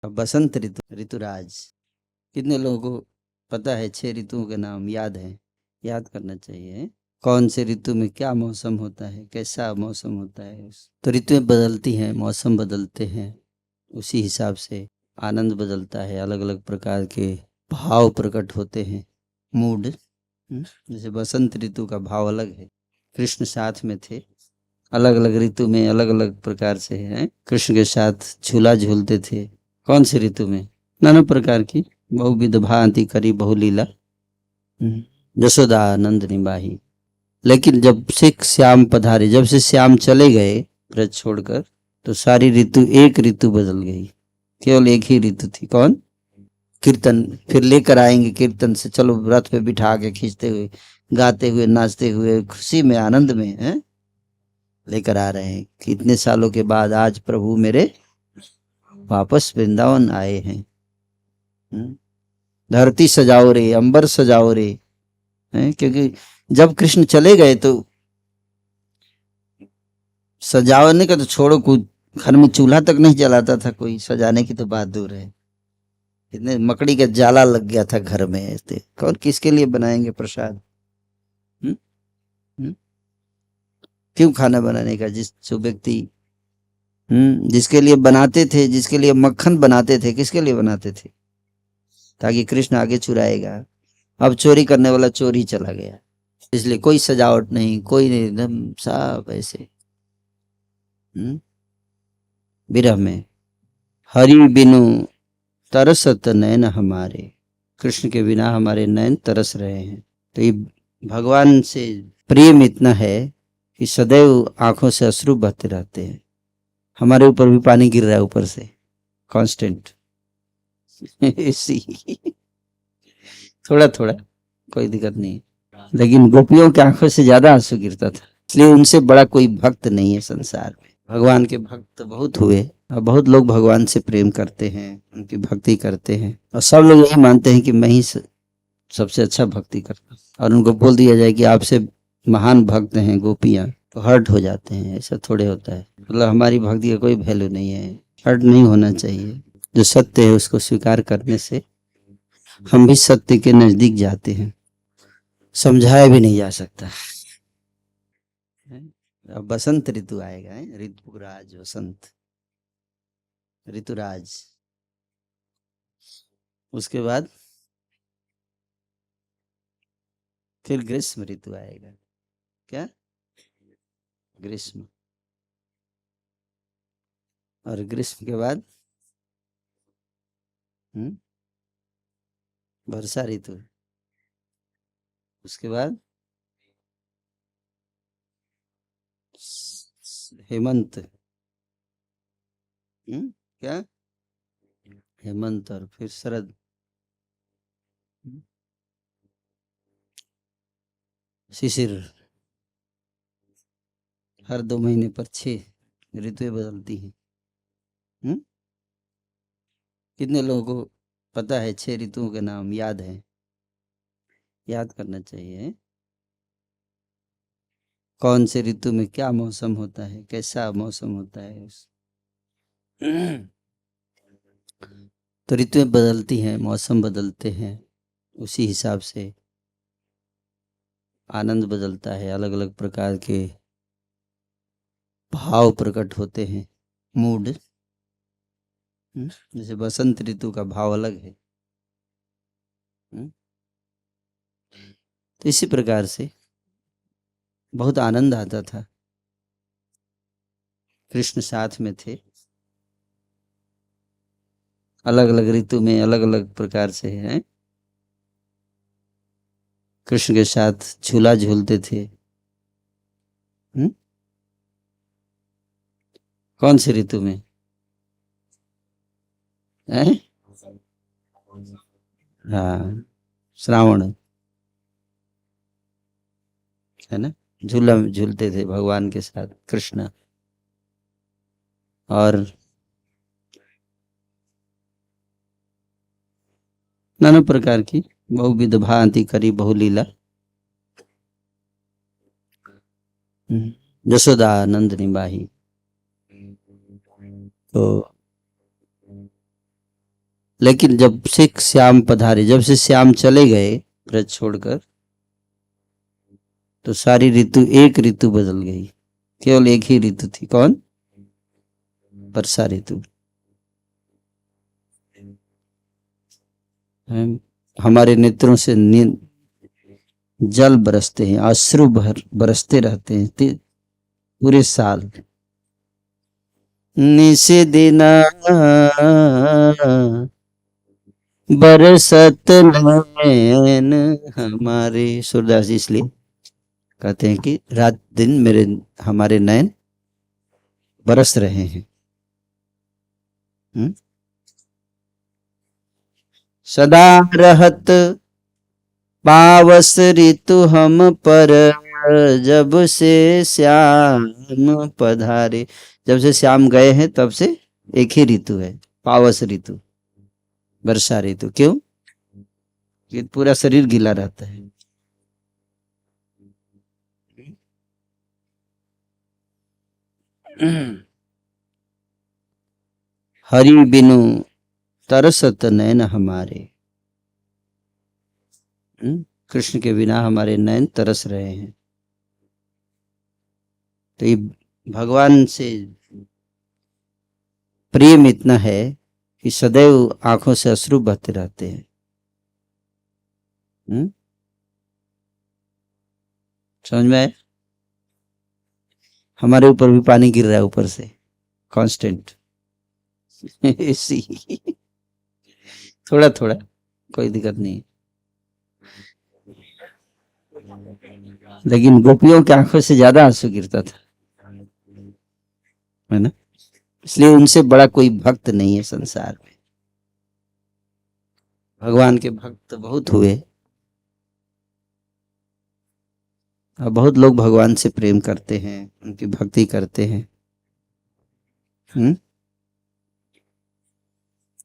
अब बसंत ऋतु, ऋतुराज। कितने लोगों को पता है 6 ऋतुओं के नाम याद है? याद करना चाहिए। कौन से ऋतु में क्या मौसम होता है, कैसा मौसम होता है। तो ऋतुएं बदलती हैं, मौसम बदलते हैं, उसी हिसाब से आनंद बदलता है, अलग अलग प्रकार के भाव प्रकट होते हैं, मूड। जैसे बसंत ऋतु का भाव अलग है। कृष्ण साथ में थे, अलग अलग ऋतु में अलग अलग प्रकार से हैं। कृष्ण के साथ झूला झूलते थे। कौन सी ऋतु में? नाना प्रकार की बहुविध भांति करी बहुलीला, जसोदा नंद निभाही। लेकिन जब से श्याम पधारे, जब से श्याम चले गए ब्रज छोड़कर, तो सारी ऋतु, एक ऋतु बदल गई। केवल एक ही ऋतु थी। कौन? कीर्तन। फिर लेकर आएंगे कीर्तन से, चलो रथ पे बिठा के खींचते हुए, गाते हुए, नाचते हुए, खुशी में, आनंद में है लेकर आ रहे हैं कि इतने सालों के बाद आज प्रभु मेरे वापस वृंदावन आए हैं। धरती सजाओ रे, अंबर सजाओ रे, क्योंकि जब कृष्ण चले गए तो सजावने का तो छोड़ो, कुछ घर में चूल्हा तक नहीं जलाता था कोई, सजाने की तो बात दूर है। इतने मकड़ी का जाला लग गया था घर में। ऐसे कौन किसके लिए बनाएंगे प्रसाद? हुँ? हुँ? क्यों खाना बनाने का? जो व्यक्ति जिसके लिए बनाते थे, जिसके लिए मक्खन बनाते थे, किसके लिए बनाते थे? ताकि कृष्ण आगे चुराएगा। अब चोरी करने वाला चोरी चला गया, इसलिए कोई सजावट नहीं, कोई नहीं, एकदम सब ऐसे विरह में। हरि बिनु तरसत नैन हमारे, कृष्ण के बिना हमारे नैन तरस रहे हैं। तो ये भगवान से प्रेम इतना है कि सदैव आंखों से अश्रु बहते रहते हैं। हमारे ऊपर भी पानी गिर रहा है ऊपर से कांस्टेंट। थोड़ा थोड़ा कोई दिक्कत नहीं, लेकिन गोपियों की आंखों से ज्यादा आंसू गिरता था। इसलिए उनसे बड़ा कोई भक्त नहीं है संसार में। भगवान के भक्त बहुत हुए और बहुत लोग भगवान से प्रेम करते हैं, उनकी भक्ति करते हैं, और सब लोग यही मानते हैं कि मैं ही सबसे अच्छा भक्ति करता हूं। और उनको बोल दिया जाए कि आपसे महान भक्त हैं गोपियां, तो हर्ट हो जाते हैं। ऐसा थोड़े होता है। मतलब हमारी भक्ति का कोई वैल्यू नहीं है, हर्ट नहीं होना चाहिए। जो सत्य है उसको स्वीकार करने से हम भी सत्य के नजदीक जाते हैं। समझाया भी नहीं जा सकता। अब बसंत ऋतु आएगा, ऋतुराज, बसंत, ऋतुराज। उसके बाद फिर ग्रीष्म ऋतु आएगा। क्या? ग्रीष्म। और ग्रीष्म के बाद वर्षा ऋतु। उसके बाद हेमंत। क्या? हेमंत। और फिर शरद। शिशिर। हर 2 महीने पर 6 ऋतुएं बदलती हैं। कितने लोगों को पता है 6 ऋतुओं के नाम याद है? याद करना चाहिए। कौन से ऋतु में क्या मौसम होता है, कैसा मौसम होता है। तो ऋतुएं बदलती हैं, मौसम बदलते हैं, उसी हिसाब से आनंद बदलता है, अलग अलग प्रकार के भाव प्रकट होते हैं, मूड। जैसे बसंत ऋतु का भाव अलग है। तो इसी प्रकार से बहुत आनंद आता था। कृष्ण साथ में थे, अलग अलग ऋतु में अलग अलग प्रकार से हैं। कृष्ण के साथ झूला झूलते थे। कौन सी ऋतु में? हैं? हाँ, श्रावण है ना। झूला झूलते थे भगवान के साथ कृष्ण। और नाना प्रकार की बहुविध भांति करी बहुलीला, जसोदा नंद, 嗯 निभाही। 嗯 तो 嗯 तो लेकिन जब से श्याम पधारे, जब से श्याम चले गए ब्रज छोड़कर, तो सारी ऋतु, एक ऋतु बदल गई। केवल एक ही ऋतु थी, कौन? वर्षा ऋतु। हमारे नेत्रों से जल बरसते हैं, अश्रु बरसते रहते हैं पूरे साल। निषेदिना बरसत नैन हमारे, सूरदास जी इसलिए कहते हैं कि रात दिन मेरे हमारे नयन बरस रहे हैं। सदा रहत पावस ऋतु हम पर, जब से श्याम पधारे। जब से श्याम गए हैं तब से एक ही ऋतु है, पावस ऋतु, वर्षा ऋतु। क्यों? कि पूरा शरीर गीला रहता है। हरि बिनु तरसत नैन हमारे। कृष्ण के बिना हमारे नैन तरस रहे हैं। तो ये भगवान से प्रेम इतना है कि सदैव आंखों से अश्रु बहते रहते हैं। समझ में आए? हमारे ऊपर भी पानी गिर रहा है ऊपर से कांस्टेंट। थोड़ा थोड़ा, कोई दिक्कत नहीं। लेकिन गोपियों की आंखों से ज्यादा आंसू गिरता था, है ना? इसलिए उनसे बड़ा कोई भक्त नहीं है संसार में। भगवान के भक्त बहुत हुए और बहुत लोग भगवान से प्रेम करते हैं, उनकी भक्ति करते हैं।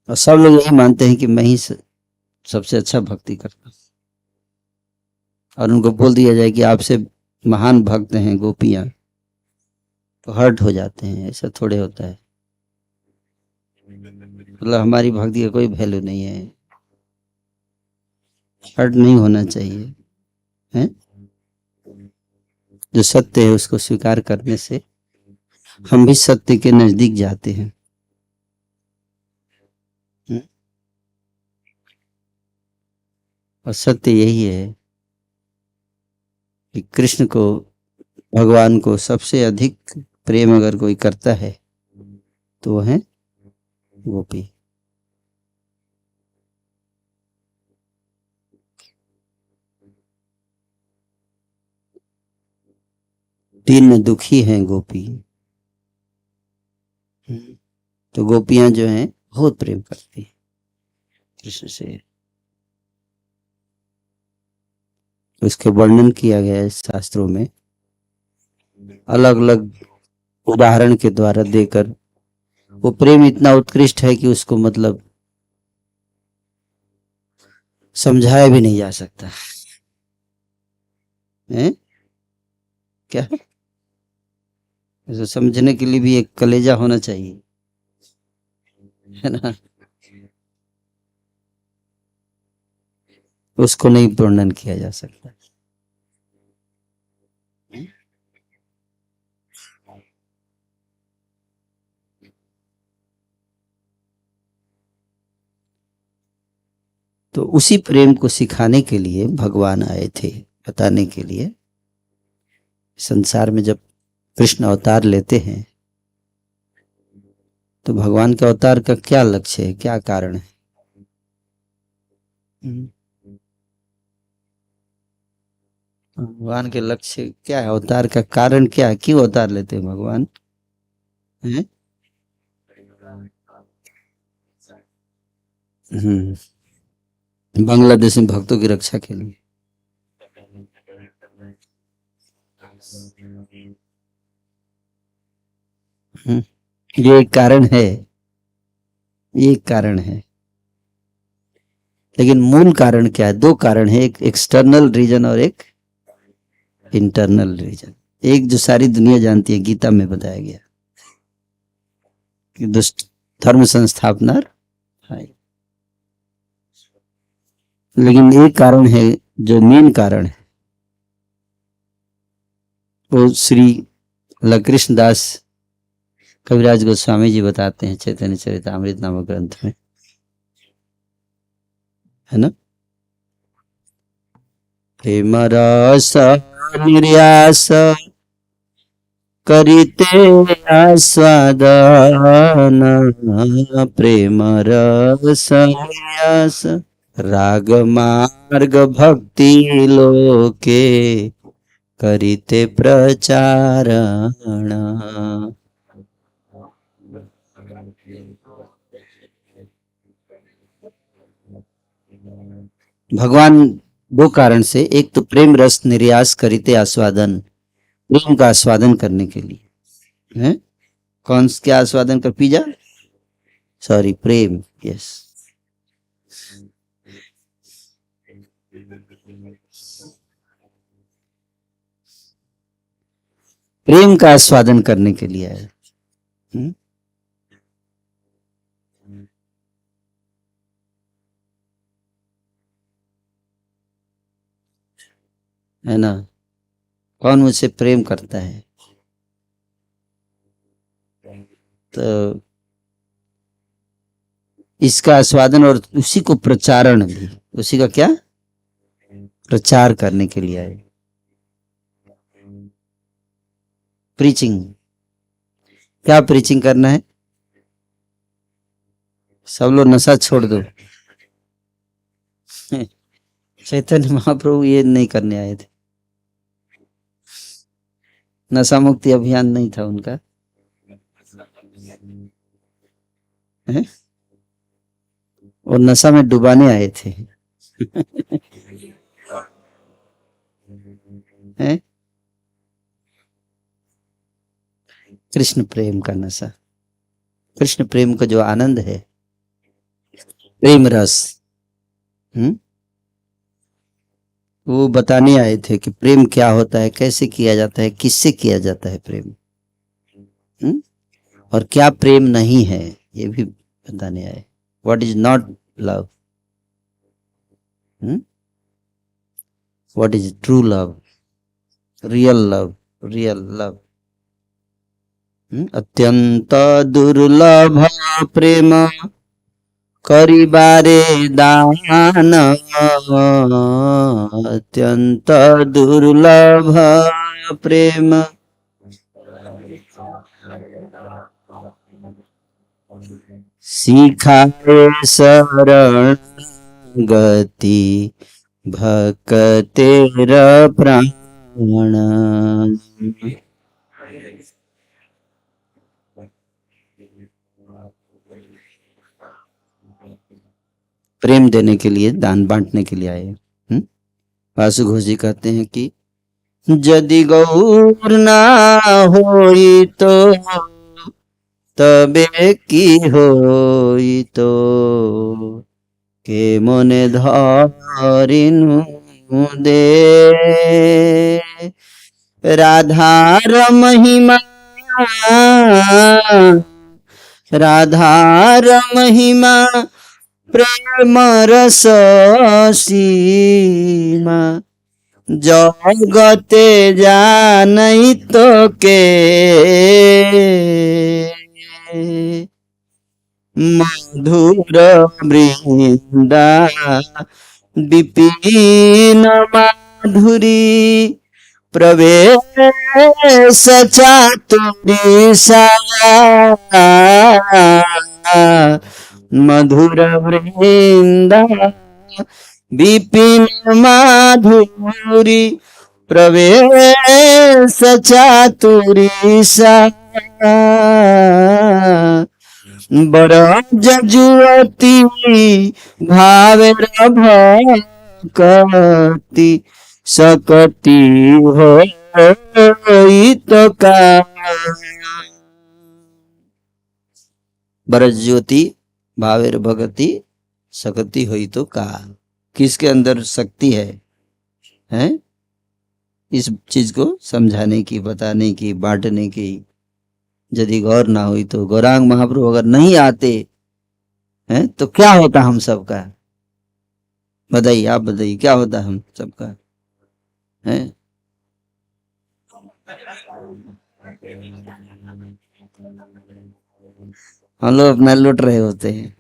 और सब लोग यही मानते हैं कि मैं ही सबसे अच्छा भक्ति करता हूं। और उनको बोल दिया जाए कि आपसे महान भक्त हैं गोपियां, तो हर्ट हो जाते हैं। ऐसा थोड़े होता है। मतलब हमारी भक्ति का कोई वैल्यू नहीं है, हर्ट नहीं होना चाहिए, है? जो सत्य है उसको स्वीकार करने से हम भी सत्य के नजदीक जाते हैं। और सत्य यही है कि कृष्ण को, भगवान को सबसे अधिक प्रेम अगर कोई करता है तो वो है गोपी। दीन दुखी हैं गोपी। तो गोपियां जो हैं बहुत प्रेम करती हैं कृष्ण से। उसके वर्णन किया गया है शास्त्रों में, अलग अलग उदाहरण के द्वारा देकर। वो प्रेम इतना उत्कृष्ट है कि उसको मतलब समझाया भी नहीं जा सकता है। क्या है? समझने के लिए भी एक कलेजा होना चाहिए, है ना? उसको नहीं वर्णन किया जा सकता। तो उसी प्रेम को सिखाने के लिए भगवान आए थे, बताने के लिए। संसार में जब कृष्ण अवतार लेते हैं तो भगवान के अवतार का क्या लक्ष्य है, क्या कारण है? भगवान के लक्ष्य क्या है, अवतार का कारण क्या है, क्यों अवतार लेते हैं भगवान? है? बांग्लादेश में भक्तों की रक्षा के लिए। ये एक कारण है, ये एक कारण है। लेकिन मूल कारण क्या है? दो कारण है, एक एक्सटर्नल रीजन और एक इंटरनल रीजन। एक जो सारी दुनिया जानती है, गीता में बताया गया कि दुष्ट धर्म संस्थापना है। लेकिन एक कारण है, जो मेन कारण है, वो श्री लकृष्ण दास कविराज गोस्वामी जी बताते हैं चैतन्य चरितामृत नामक ग्रंथ में, है ना। प्रेम रस निर्यास करिते आस्वादन, प्रेम रस निर्यास राग मार्ग भक्ति लोके करिते प्रचारण। भगवान दो कारण से, एक तो प्रेम रस निर्यास करिते आस्वादन, प्रेम का आस्वादन करने के लिए है। कौन क्या आस्वादन कर, पिज्जा, सॉरी प्रेम, यस। प्रेम का आस्वादन करने के लिए है, है ना। कौन मुझसे प्रेम करता है, तो इसका आस्वादन और उसी को प्रचारण भी, उसी का क्या प्रचार करने के लिए आए। प्रीचिंग, क्या प्रीचिंग करना है, सब लोग नशा छोड़ दो। चैतन्य महाप्रभु ये नहीं करने आए थे, नशा मुक्ति अभियान नहीं था उनका, है? और नशा में डुबाने आए थे। है? कृष्ण प्रेम का नशा, कृष्ण प्रेम का जो आनंद है, प्रेम रस, वो बताने आए थे कि प्रेम क्या होता है, कैसे किया जाता है, किससे किया जाता है प्रेम, और क्या प्रेम नहीं है, ये भी बताने आए। What is not love, what is true love, real love, real love. अत्यंत दुर्लभ प्रेम करिबारे दान, अत्यंत दुर्लभ प्रेम सिखाए शरण गति भक्तेर प्राण। प्रेम देने के लिए, दान बांटने के लिए आए। वासु घोष जी कहते हैं कि यदि गौर ना होई तो तबे की होई तो, के मने धरिनु दे राधार महिमा, राधार महिमा प्रेम रस सीमा, जगते जानई तो के मधुर वृंदा विपिन माधुरी प्रवेश चातुरी सा, मधुर वृंदा विपिन माधुरी प्रवेश चातुरी सा, बरज जुअती भावे भक्ति सकती हो तो का, बरज ज्योति भावेर भगति सकती हुई तो का। किसके अंदर शक्ति है? इस चीज को समझाने की, बताने की, बांटने की यदि गौर ना हुई तो, गौरांग महाप्रभु अगर नहीं आते हैं तो क्या होता हम सबका, बताइए, आप बताइए क्या होता है हम सबका है? हम लोग अपना लुट रहे होते हैं,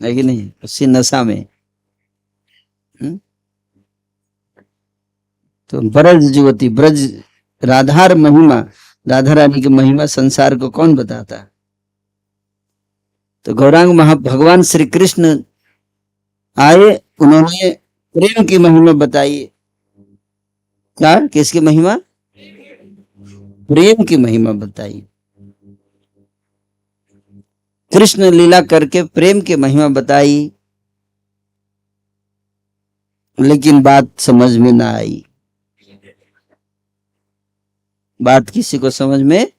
है कि नहीं, उसी नशा में। हम्म? तो ब्रज जुवती, ब्रज, राधार महिमा, राधा रानी की महिमा संसार को कौन बताता? तो गौरांग भगवान श्री कृष्ण आए, उन्होंने प्रेम की महिमा बताई। क्या, किसकी महिमा? प्रेम की महिमा बताई। कृष्ण लीला करके प्रेम की महिमा बताई, लेकिन बात समझ में ना आई। बात किसी को समझ में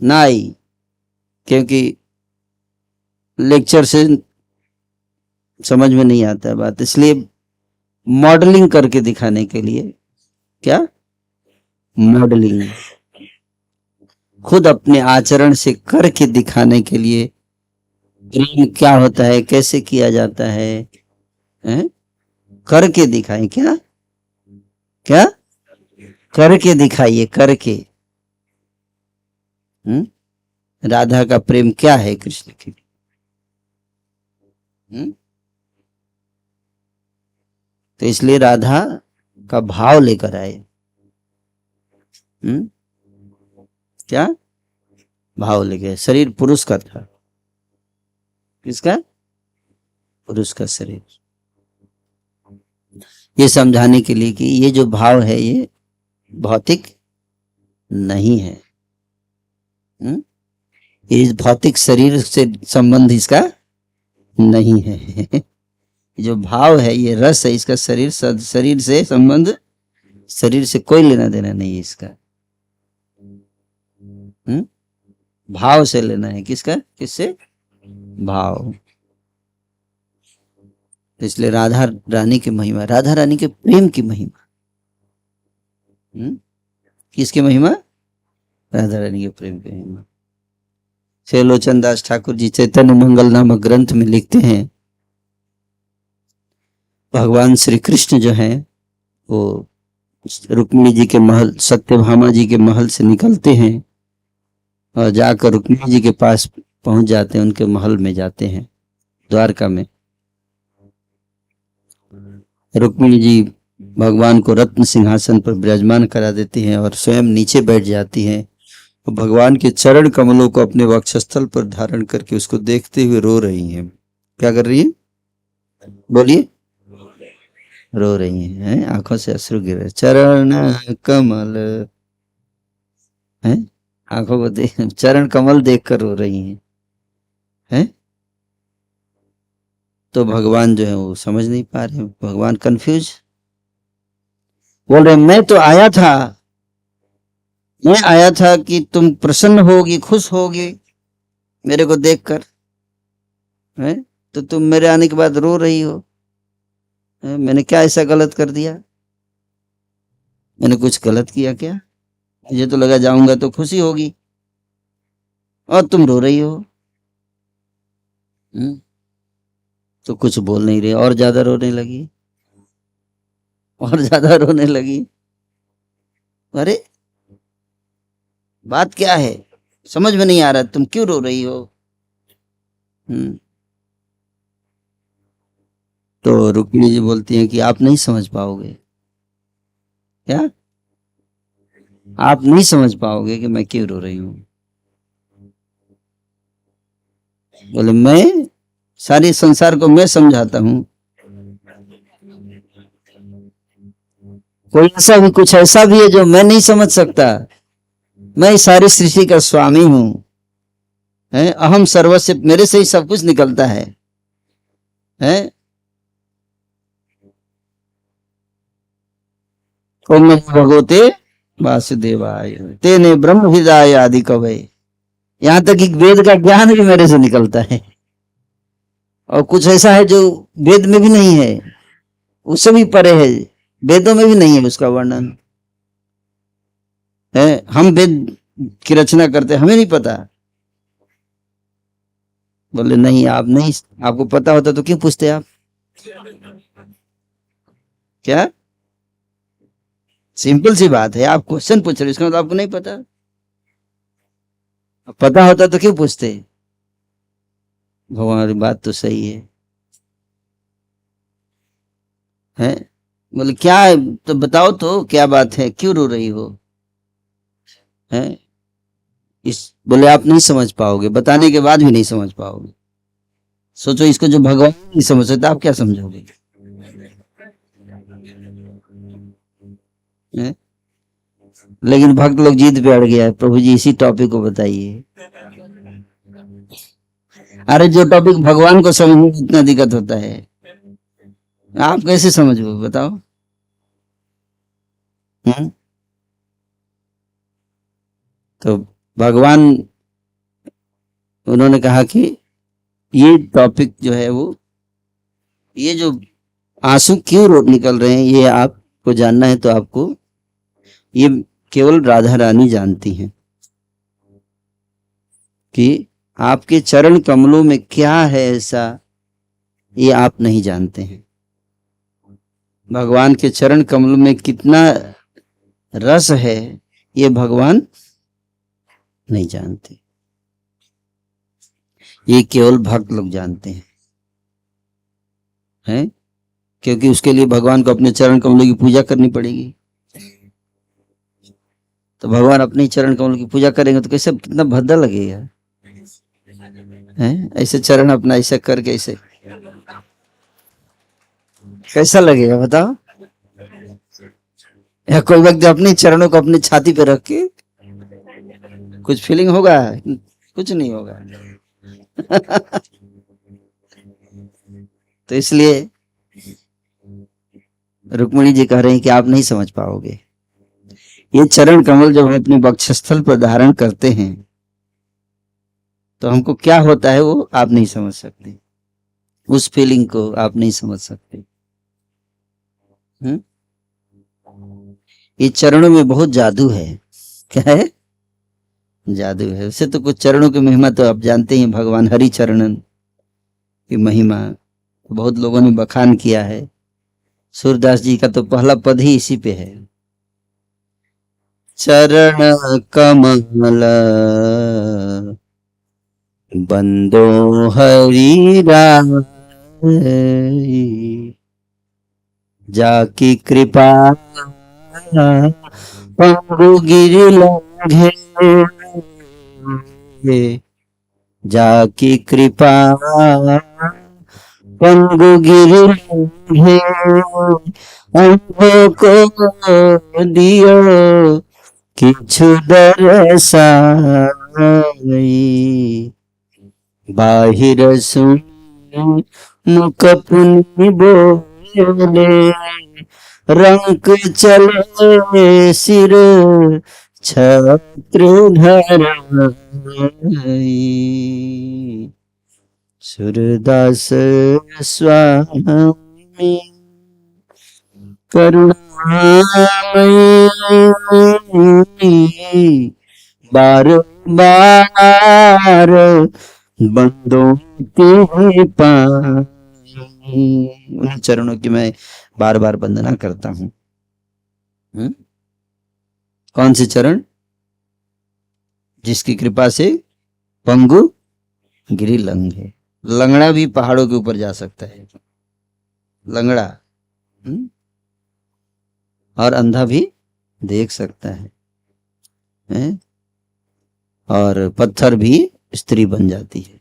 ना आई, क्योंकि लेक्चर से समझ में नहीं आता है बात, इसलिए मॉडलिंग करके दिखाने के लिए। क्या? मॉडलिंग, खुद अपने आचरण से करके दिखाने के लिए, प्रेम क्या होता है, कैसे किया जाता है, हैं? करके दिखाएं। क्या? क्या? करके दिखाइए, करके। राधा का प्रेम क्या है कृष्ण के लिए? तो इसलिए राधा का भाव लेकर आए। क्या भाव लेके? शरीर पुरुष का था। किसका? पुरुष का शरीर। ये समझाने के लिए कि ये जो भाव है ये भौतिक नहीं है। ये भौतिक शरीर से संबंध इसका नहीं है। जो भाव है, ये रस है, इसका शरीर से संबंध, शरीर से कोई लेना देना नहीं है इसका। भाव से लेना है। किसका? किससे? भाव। इसलिए राधा रानी की महिमा, राधा रानी के प्रेम की महिमा। किसकी महिमा? राधा रानी के प्रेम की महिमा। श्री लोचन दास ठाकुर जी चैतन्य मंगल नामक ग्रंथ में लिखते हैं, भगवान श्री कृष्ण जो है वो रुक्मिणी जी के महल, सत्यभामा जी के महल से निकलते हैं और जाकर रुक्मिणी जी के पास पहुंच जाते हैं, उनके महल में जाते हैं, द्वारका में। रुक्मिणी जी भगवान को रत्न सिंहासन पर विराजमान करा देती हैं और स्वयं नीचे बैठ जाती हैं, तो भगवान के चरण कमलों को अपने वक्षस्थल पर धारण करके उसको देखते हुए रो रही हैं। क्या कर रही है? बोलिए। रो रही हैं, आंखों से अश्रु गिर रहे, चरण कमल है, आंखों को देख, चरण कमल देखकर रो रही हैं। तो भगवान जो है वो समझ नहीं पा रहे, भगवान कंफ्यूज, बोल रहे मैं तो आया था, मैं आया था कि तुम प्रसन्न होगी, खुश होगी मेरे को देखकर, है? तो तुम मेरे आने के बाद रो रही हो। मैंने क्या ऐसा गलत कर दिया? मैंने कुछ गलत किया क्या? मुझे तो लगा जाऊंगा तो खुशी होगी, और तुम रो रही हो। तो कुछ बोल नहीं रहे, और ज्यादा रोने लगी, और ज्यादा रोने लगी। अरे बात क्या है, समझ में नहीं आ रहा, तुम क्यों रो रही हो? तो रुक्मिणी जी बोलती हैं कि आप नहीं समझ पाओगे। क्या? आप नहीं समझ पाओगे कि मैं क्यों रो रही हूं। बोले मैं सारे संसार को मैं समझाता हूं, कोई ऐसा भी, कुछ ऐसा भी है जो मैं नहीं समझ सकता? मैं इस सारी सृष्टि का स्वामी हूं, है, अहम सर्वस्व, मेरे से ही सब कुछ निकलता है? ओम नमो भगवते वासुदेवाय तेने ब्रह्म हृदय आदि कवय। यहाँ तक कि वेद का ज्ञान भी मेरे से निकलता है, और कुछ ऐसा है जो वेद में भी नहीं है, उससे भी परे है, वेदों में भी नहीं है उसका वर्णन, है? हम वेद की रचना करते, हमें नहीं पता, बोले नहीं, आप नहीं, आपको पता होता तो क्यों पूछते आप? क्या सिंपल सी बात है, आप क्वेश्चन पूछ रहे हो, इसका मतलब आपको नहीं पता। पता होता तो क्यों पूछते? भगवान, बात तो सही है। हैं? बोले क्या है? तो बताओ तो क्या बात है, क्यों रो रही हो? हैं? इस बोले आप नहीं समझ पाओगे, बताने के बाद भी नहीं समझ पाओगे। सोचो, इसको जो भगवान नहीं समझ सकता, आप क्या समझोगे? हैं? लेकिन भक्त लोग जीत पे अड़ गया है, प्रभु जी इसी टॉपिक को बताइए। अरे जो टॉपिक भगवान को समझने में इतना दिक्कत होता है, आप कैसे समझोगे बताओ? हम्म? तो भगवान, उन्होंने कहा कि ये टॉपिक जो है वो, ये जो आंसू क्यों निकल रहे हैं, ये आपको जानना है तो आपको, ये केवल राधा रानी जानती हैं कि आपके चरण कमलों में क्या है ऐसा, ये आप नहीं जानते हैं। भगवान के चरण कमलों में कितना रस है, ये भगवान नहीं जानते, ये केवल भक्त लोग जानते हैं। क्योंकि उसके लिए भगवान को अपने चरण कमलों की पूजा करनी पड़ेगी। तो भगवान अपने ही चरण कमलों की पूजा करेंगे तो कैसे, कितना भद्दा लगेगा। ऐसे चरण अपना ऐसे करके ऐसे कैसा लगेगा बताओ? या कोई व्यक्ति अपने चरणों को अपनी छाती पे रख के कुछ फीलिंग होगा? कुछ नहीं होगा। तो इसलिए रुक्मिणी जी कह रहे हैं कि आप नहीं समझ पाओगे। ये चरण कमल जब हम अपने वक्षस्थल पर धारण करते हैं तो हमको क्या होता है वो आप नहीं समझ सकते, उस फीलिंग को आप नहीं समझ सकते। ये चरणों में बहुत जादू है। क्या है? जादू है। वैसे तो कुछ चरणों की महिमा तो आप जानते हैं, भगवान हरि चरणन की महिमा तो बहुत लोगों ने बखान किया है। सूरदास जी का तो पहला पद ही इसी पे है, चरण कमल बंदो हरि राय, जाकी कृपा पंगु गिरि लंघे, जाकी कृपा पंगु गिरि लंघे, अंधों को दियो किछु दरसाई, बाहिर सुन मुख पुनि बोले, रंक चले सिर छत्र धराई, सूरदास स्वामी करुणामयी, बार बार बंदों के पाई। उन चरणों की मैं बार बार वंदना करता हूँ। कौन से चरण? जिसकी कृपा से पंगु गिरि लंघे, लंगड़ा भी पहाड़ों के ऊपर जा सकता है, लंगड़ा और अंधा भी देख सकता है? और पत्थर भी स्त्री बन जाती है।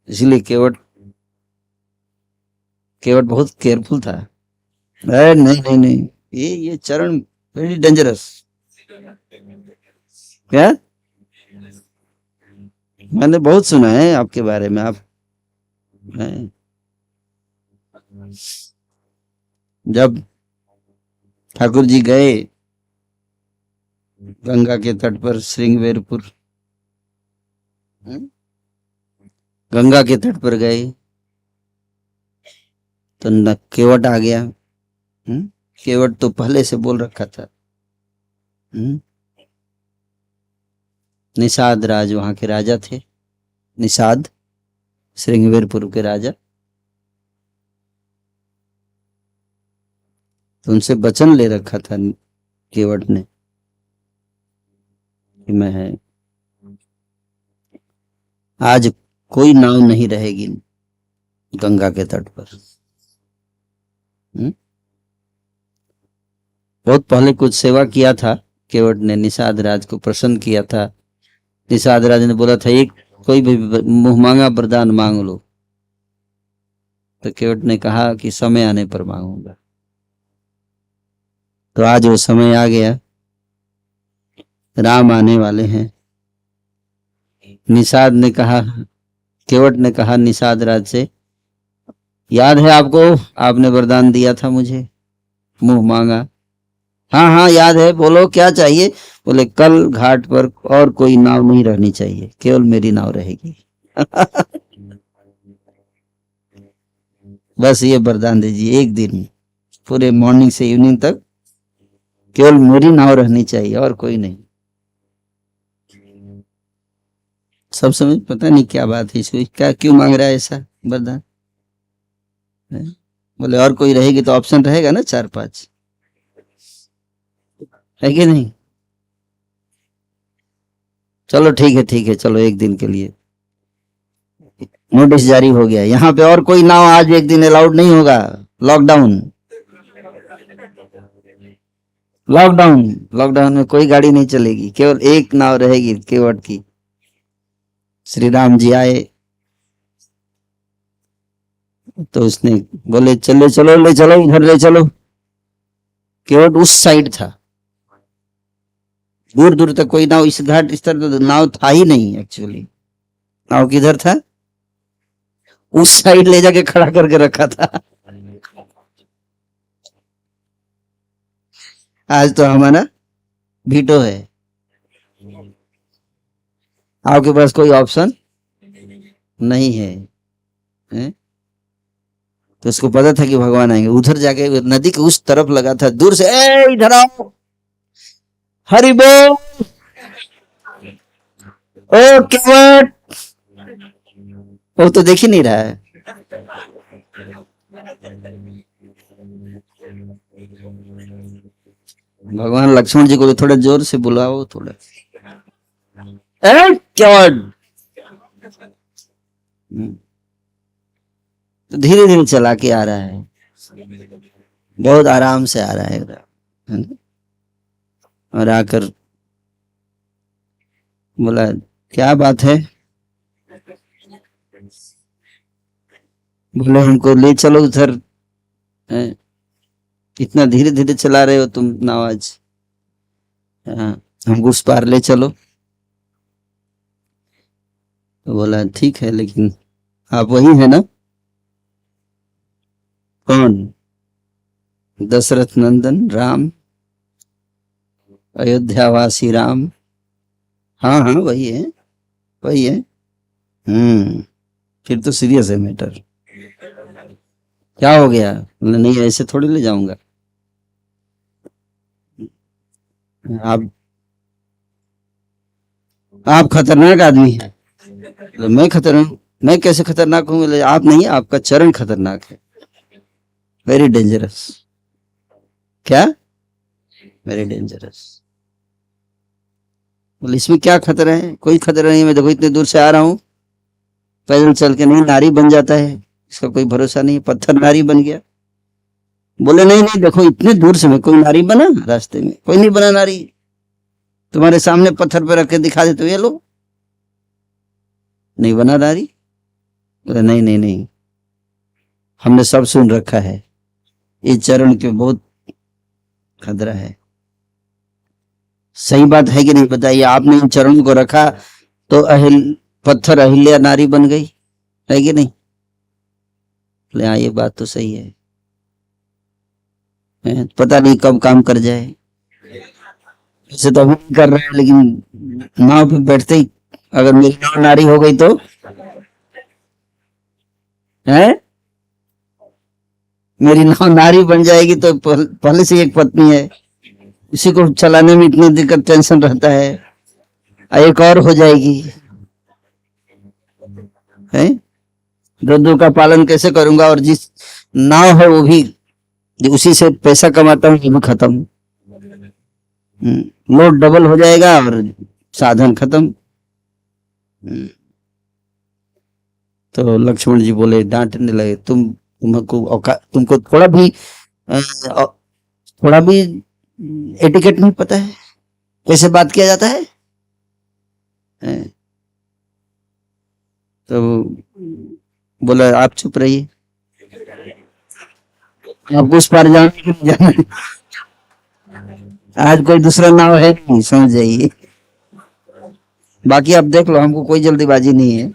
इसलिए केवट बहुत केयरफुल था। अरे नहीं नहीं नहीं, ये चरण वेरी डेंजरस। क्या? मैंने बहुत सुना है आपके बारे में। आप जब ठाकुर जी गए गंगा के तट पर, श्रृंगवेरपुर गंगा के तट पर गए तो न केवट आ गया। केवट तो पहले से बोल रखा था। निषाद राज वहां के राजा थे, निषाद श्रृंगवेरपुर के राजा। तो उनसे वचन ले रखा था केवट ने कि मैं आज कोई नाव नहीं रहेगी गंगा के तट पर। बहुत पहले कुछ सेवा किया था केवट ने, निषाद राज को प्रसन्न किया था। निषाद राज ने बोला था एक कोई भी मुंह मांगा वरदान मांग लो। तो केवट ने कहा कि समय आने पर मांगूंगा। तो आज वो समय आ गया, राम आने वाले हैं। निषाद ने कहा, केवट ने कहा निषाद राज से, याद है आपको, आपने वरदान दिया था मुझे, मुंह मांगा। हाँ हाँ याद है, बोलो क्या चाहिए। बोले कल घाट पर और कोई नाव नहीं रहनी चाहिए, केवल मेरी नाव रहेगी। बस ये वरदान दीजिए, एक दिन पूरे मॉर्निंग से इवनिंग तक केवल मेरी नाव रहनी चाहिए और कोई नहीं। सब समझ, पता नहीं क्या बात है इसको, क्या क्यों मांग रहा है ऐसा वरदान। बोले और कोई रहेगी तो ऑप्शन रहेगा ना 4-5, है कि नहीं। चलो ठीक है, चलो एक दिन के लिए नोटिस जारी हो गया, यहाँ पे और कोई नाव आज एक दिन अलाउड नहीं होगा। लॉकडाउन, लॉकडाउन, लॉकडाउन में कोई गाड़ी नहीं चलेगी, केवल एक नाव रहेगी केवट की। श्री राम जी आए तो उसने बोले चले चलो, ले चलो इधर, ले चलो। केवट उस साइड था, दूर दूर तक कोई नाव, इस घाट इस तरह नाव था ही नहीं। एक्चुअली नाव किधर था, उस साइड ले जाके खड़ा करके रखा था। आज तो हमारा वीटो है, आपके पास कोई ऑप्शन नहीं है, तो उसको पता था कि भगवान आएंगे। उधर जाके नदी के उस तरफ लगा था, दूर से ए इधर आओ, हरि बोल, ओ केवट। वो तो देख ही नहीं रहा है। भगवान लक्ष्मण जी को थोड़ा जोर से बुलाओ, थोड़ा केवट। तो धीरे धीरे चला के आ रहा है, बहुत आराम से आ रहा है। और आकर बोला क्या बात है। बोले हमको ले चलो उधर, इतना धीरे धीरे चला रहे हो तुम नाव आज, हमको उस पार ले चलो। तो बोला ठीक है, लेकिन आप वही है ना, कौन, दशरथ नंदन राम, अयोध्यावासी राम। हाँ हाँ वही है, वही है। फिर तो सीरियस है मैटर। क्या हो गया। नहीं ऐसे थोड़ी ले जाऊंगा। आप खतरनाक आदमी हैं। तो मैं खतरनाक, मैं कैसे खतरनाक हूँ। आप नहीं, आपका चरण खतरनाक है, वेरी डेंजरस। क्या, वेरी डेंजरस। बोले इसमें क्या खतरा है, कोई खतरा नहीं। मैं देखो इतने दूर से आ रहा हूँ, पैदल चल के नहीं नारी बन जाता है, इसका कोई भरोसा नहीं। पत्थर नारी बन गया। बोले नहीं नहीं देखो इतने दूर से मैं, कोई नारी बना रास्ते में, कोई नहीं बना नारी। तुम्हारे सामने पत्थर पे रख के दिखा दे तो ये लो, नहीं बना नारी। बोले नहीं नहीं नहीं, हमने सब सुन रखा है, इस चरण के बहुत खतरा है। सही बात है कि नहीं बताइए। आपने इन चरणों को रखा तो पत्थर अहिल्या नारी बन गई, है कि नहीं। बोले हाँ ये बात तो सही है, पता नहीं कब काम कर जाए। ऐसे तो अभी नहीं कर रहे हैं, लेकिन नाव पे बैठते ही अगर मेरी नाव नारी हो गई तो है, मेरी नाव नारी बन जाएगी तो पहले से एक पत्नी है, इसी को चलाने में इतनी दिक्कत टेंशन रहता है, एक और हो जाएगी है। ऋतु का पालन कैसे करूंगा, और जिस नाव है वो भी उसी से पैसा कमाता हूँ, वो भी खत्म। लोड डबल हो जाएगा और साधन खत्म। तो लक्ष्मण जी बोले, डांटने लगे, तुमको थोड़ा भी एटिकेट नहीं पता है, कैसे बात किया जाता है? तो बोला, आप चुप रहिए, आपको उस पार जाना है। आज कोई दूसरा नाव है नहीं, समझ जाइए। बाकी आप देख लो, हमको कोई जल्दीबाजी नहीं है।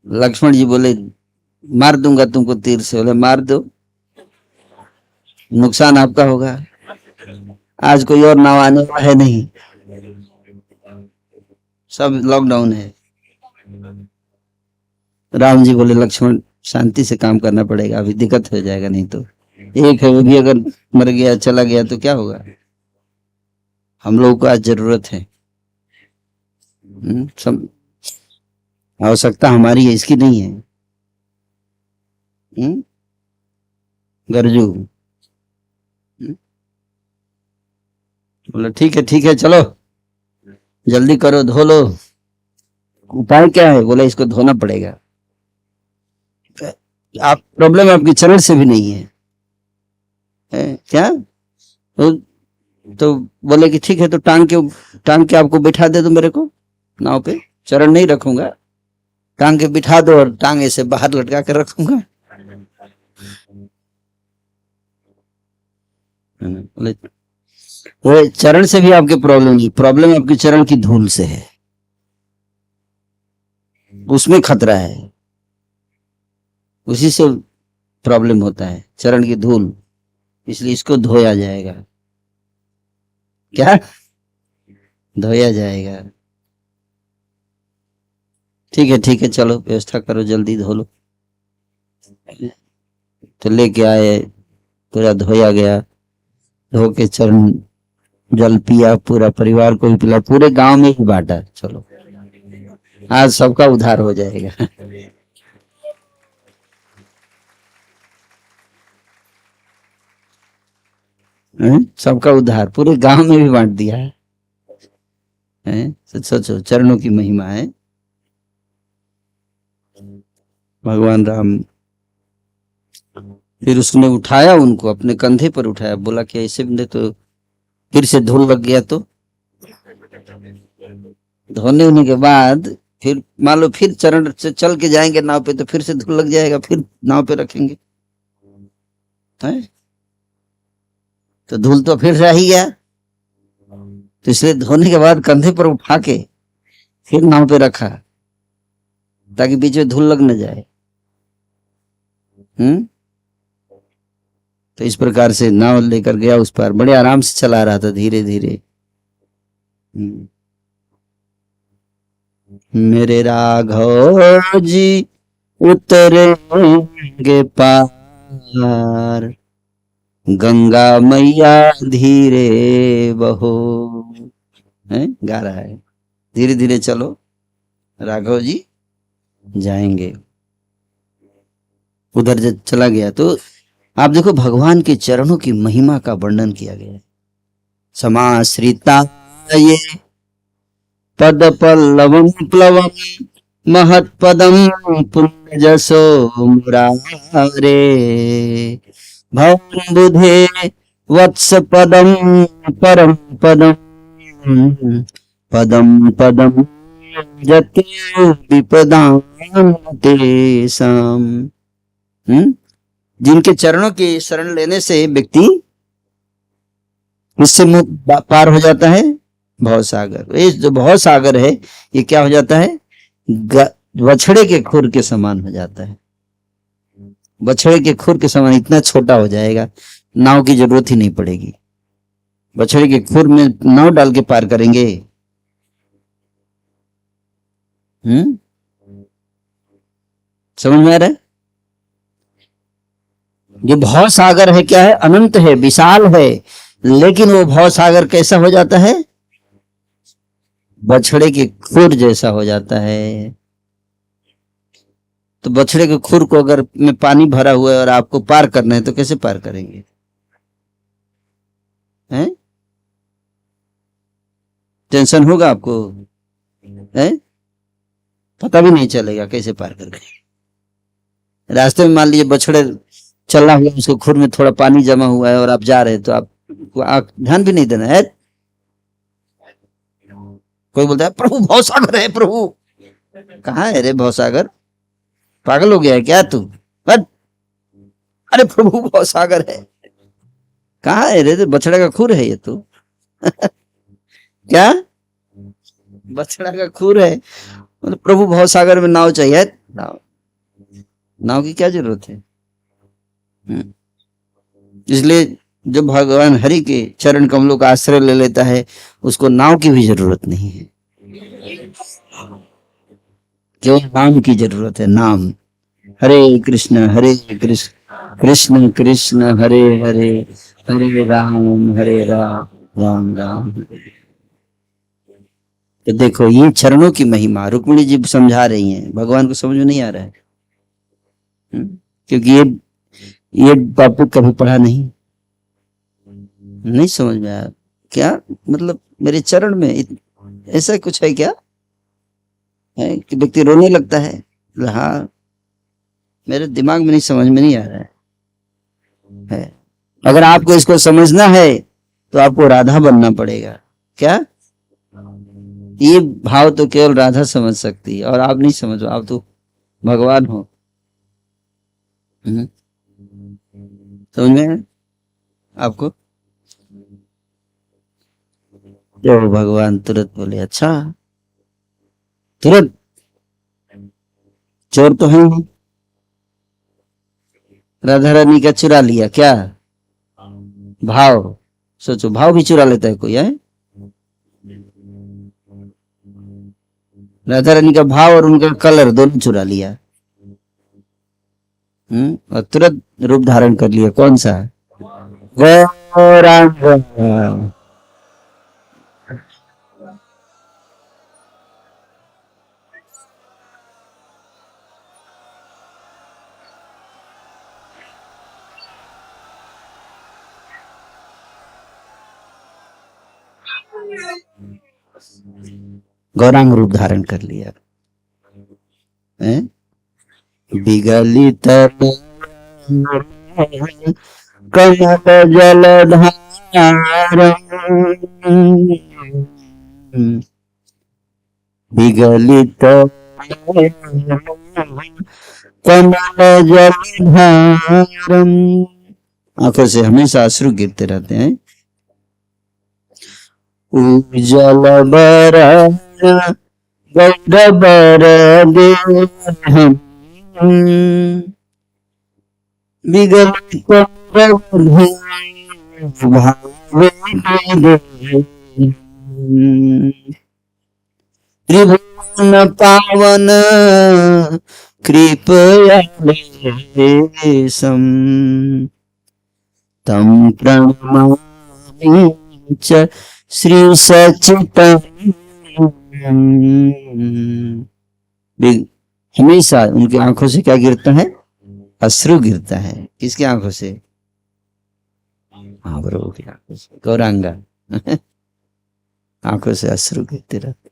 लक्ष्मण जी बोले, मार दूंगा तुमको तीर से। बोले, मार दो, नुकसान आपका होगा, आज कोई और नाव आने वाला है नहीं, सब लॉकडाउन है। राम जी बोले, लक्ष्मण शांति से काम करना पड़ेगा, अभी दिक्कत हो जाएगा, नहीं तो एक है वो भी अगर मर गया, चला गया तो क्या होगा? हम लोगों को आज जरूरत है। सब आवश्यकता हमारी है, इसकी नहीं है। गरजू बोला, ठीक है ठीक है, चलो जल्दी करो, धो लो। उपाय क्या है? बोला, इसको धोना पड़ेगा। आप प्रॉब्लम आपकी चरण से भी नहीं है क्या? तो बोले कि ठीक है, तो टांग के आपको बिठा दे दो मेरे को नाव पे, चरण नहीं रखूंगा, टांग के बिठा दो और टांग ऐसे बाहर लटका कर रखूंगा। बोले, वो चरण से भी आपके प्रॉब्लम नहीं, प्रॉब्लम आपकी चरण की धूल से है, उसमें खतरा है, उसी से प्रॉब्लम होता है, चरण की धूल, इसलिए इसको धोया जाएगा। क्या? धोया जाएगा। ठीक है, चलो व्यवस्था करो, जल्दी धो लो। तो लेके आए, पूरा धोया गया, धो के चरण जल पिया, पूरा परिवार को भी पिला, पूरे गांव में ही बांटा। चलो आज सबका उद्धार हो जाएगा। सबका उद्धार पूरे गांव में भी बांट दिया है। सोचो, चरणों की महिमा है। भगवान राम, फिर उसने उठाया उनको, अपने कंधे पर उठाया, बोला कि ऐसे बंदे तो फिर से धूल लग गया तो धोने होने के बाद फिर मान लो फिर चरण से चल के जाएंगे नाव पे, तो फिर से धूल लग जाएगा, फिर नाव पे रखेंगे, है? तो धूल तो फिर रह ही गया, तो इसलिए धोने के बाद कंधे पर उठा के फिर नाव पे रखा, ताकि बीच में धूल लग न जाए। तो इस प्रकार से नाव लेकर गया उस पर, बड़े आराम से चला रहा था, धीरे धीरे। मेरे राघव जी उतरेंगे पार, गंगा मैया धीरे बहो, है गा रहा है, धीरे धीरे चलो, राघव जी जाएंगे। उधर जब चला गया तो आप देखो, भगवान के चरणों की महिमा का वर्णन किया गया है। समाश्रिता ये पद पल्लवम प्लवम महत्पदम पुण्यजसो मुरारे, भवन बुधे वत्स पदम परम पदम, पदम पदम जते विपदां तेषाम्। जिनके चरणों की शरण लेने से व्यक्ति उससे पार हो जाता है भव सागर। ये जो भव सागर है, ये क्या हो जाता है? बछड़े के खुर के समान हो जाता है। बछड़े के खुर के समान इतना छोटा हो जाएगा, नाव की जरूरत ही नहीं पड़ेगी। बछड़े के खुर में नाव डाल के पार करेंगे। समझ में आ रहा है? जो भव सागर है क्या है? अनंत है, विशाल है, लेकिन वो भव सागर कैसा हो जाता है? बछड़े के खुर जैसा हो जाता है। तो बछड़े के खुर को अगर में पानी भरा हुआ है और आपको पार करना है तो कैसे पार करेंगे? हैं? टेंशन होगा आपको? हैं? पता भी नहीं चलेगा कैसे पार करेंगे। रास्ते में मान लीजिए बछड़े चलना हुआ, उसके खुर में थोड़ा पानी जमा हुआ है और आप जा रहे हैं, तो आप ध्यान भी नहीं देना है। कोई बोलता है प्रभु भवसागर है, प्रभु। कहाँ है रे भवसागर? पागल हो गया है क्या तू? बट अरे प्रभु भवसागर है, कहाँ है रे? बछड़ा का खुर है ये तो। क्या बछड़ा का खुर है? मतलब प्रभु भवसागर में नाव चाहिए। नाव, नाव की क्या जरूरत है? इसलिए जो भगवान हरि के चरण कमलों का आश्रय ले लेता है, उसको नाव की भी जरूरत नहीं है, केवल नाम की जरूरत है। नाम हरे कृष्ण कृष्ण कृष्ण हरे हरे, हरे राम राम राम हरे। तो देखो ये चरणों की महिमा रुक्मिणी जी समझा रही हैं, भगवान को समझ में नहीं आ रहा है। क्योंकि ये टॉपिक कभी पढ़ा नहीं समझ में आया। क्या मतलब मेरे चरण में ऐसा कुछ है क्या है कि व्यक्ति रोने लगता है? हाँ, मेरे दिमाग में नहीं, समझ में नहीं आ रहा है। अगर आपको इसको समझना है तो आपको राधा बनना पड़ेगा। क्या? ये भाव तो केवल राधा समझ सकती है और आप नहीं समझ, आप तो भगवान हो। समझ में आपको? जो भगवान तुरंत बोले अच्छा, तुरंत चोर तो है नहीं, राधा रानी का चुरा लिया क्या? भाव सोचो, भाव भी चुरा लेता है कोई है? राधा रानी का भाव और उनका कलर दोनों चुरा लिया। और तुरंत रूप धारण कर लिया। कौन सा? गौरांग। गौरांग रूप धारण कर लिया। विगलित कमल जलधार, विगलित कमल जलधारम। आंखों से हमेशा अश्रु गिरते रहते हैं। उज्जल बर गौरबर देहम, विगलित त्रिभुवन पावन कृपयालेशम, तम प्रणमामि च श्री सच्चिदानंद। हमेशा उनकी आंखों से क्या गिरता है? अश्रु गिरता है। किसकी आंखों से? महाप्रभु की आंखों से। गौरांगा आंखों से अश्रु गिरते रहते।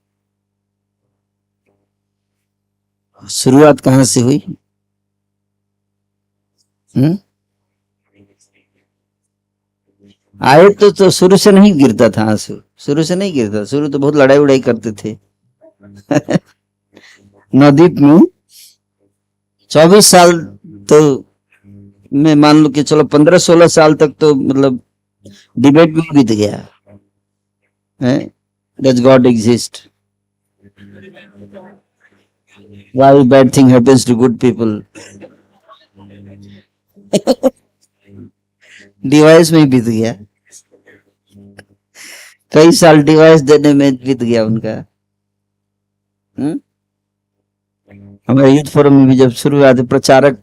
शुरुआत कहां से हुई? आए तो शुरू से नहीं गिरता था आंसू, शुरू से नहीं गिरता। शुरू तो बहुत लड़ाई उड़ाई करते थे। नवद्वीप में 24 साल तो मैं मान लो कि चलो 15-16 साल तक तो मतलब डिबेट में बीत गया है। Does God exist? Why bad thing happens to good people? Device में बीत गया, कई साल डिवाइस देने में बीत गया उनका। हमारे यूथ फोरम में भी जब शुरू आते प्रचारक,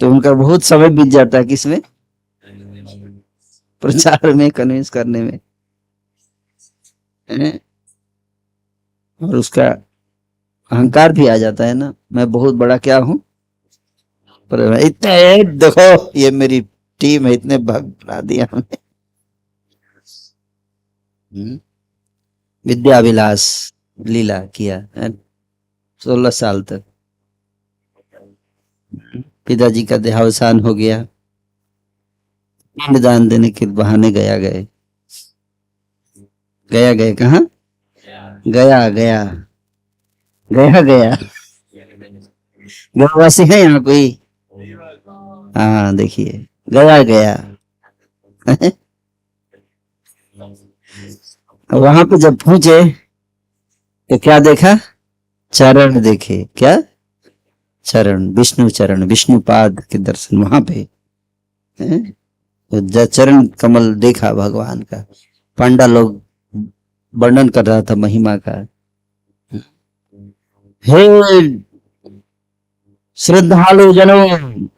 तो उनका बहुत समय बीत जाता है किसमें? प्रचार में, कन्विंस करने में, हैं? और उसका अहंकार भी आ जाता है ना, मैं बहुत बड़ा क्या हूं, पर इतना है, देखो ये मेरी टीम है, इतने भाग बना दिया हमने। विद्याविलास लीला किया है 16 साल तक। पिताजी का देहावसान हो गया, पिंडदान देने के बहाने गया गए, गया गए कहाँ, गया गया गया गया गयावासी है यहाँ कोई? हाँ देखिए, गया गया वहां पे जब पहुंचे तो क्या देखा, चरण देखे, क्या चरण, विष्णु चरण, विष्णुपाद के दर्शन वहां पे, हैं? तो चरण कमल देखा भगवान का। पंडा लोग वर्णन कर रहा था महिमा का, हे श्रद्धालु जनों,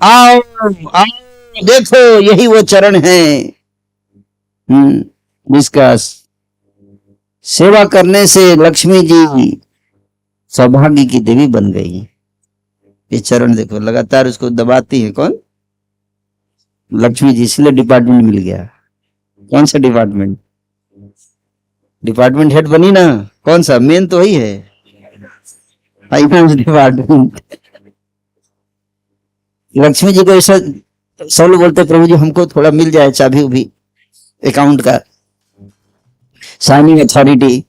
आओ आओ, देखो यही वो चरण है जिसका सेवा करने से लक्ष्मी जी सौभाग्य की देवी बन गई। ये चरण देखो, लगातार उसको दबाती है कौन, लक्ष्मी जी, इसलिए डिपार्टमेंट मिल गया। कौन सा डिपार्टमेंट, डिपार्टमेंट हेड बनी ना, कौन सा, मेन तो वही है, फाइनेंस डिपार्टमेंट। लक्ष्मी जी को ऐसा, सब लोग बोलते प्रभु जी हमको थोड़ा मिल जाए चाबी उभी अकाउंट का, साइनिंग अथॉरिटी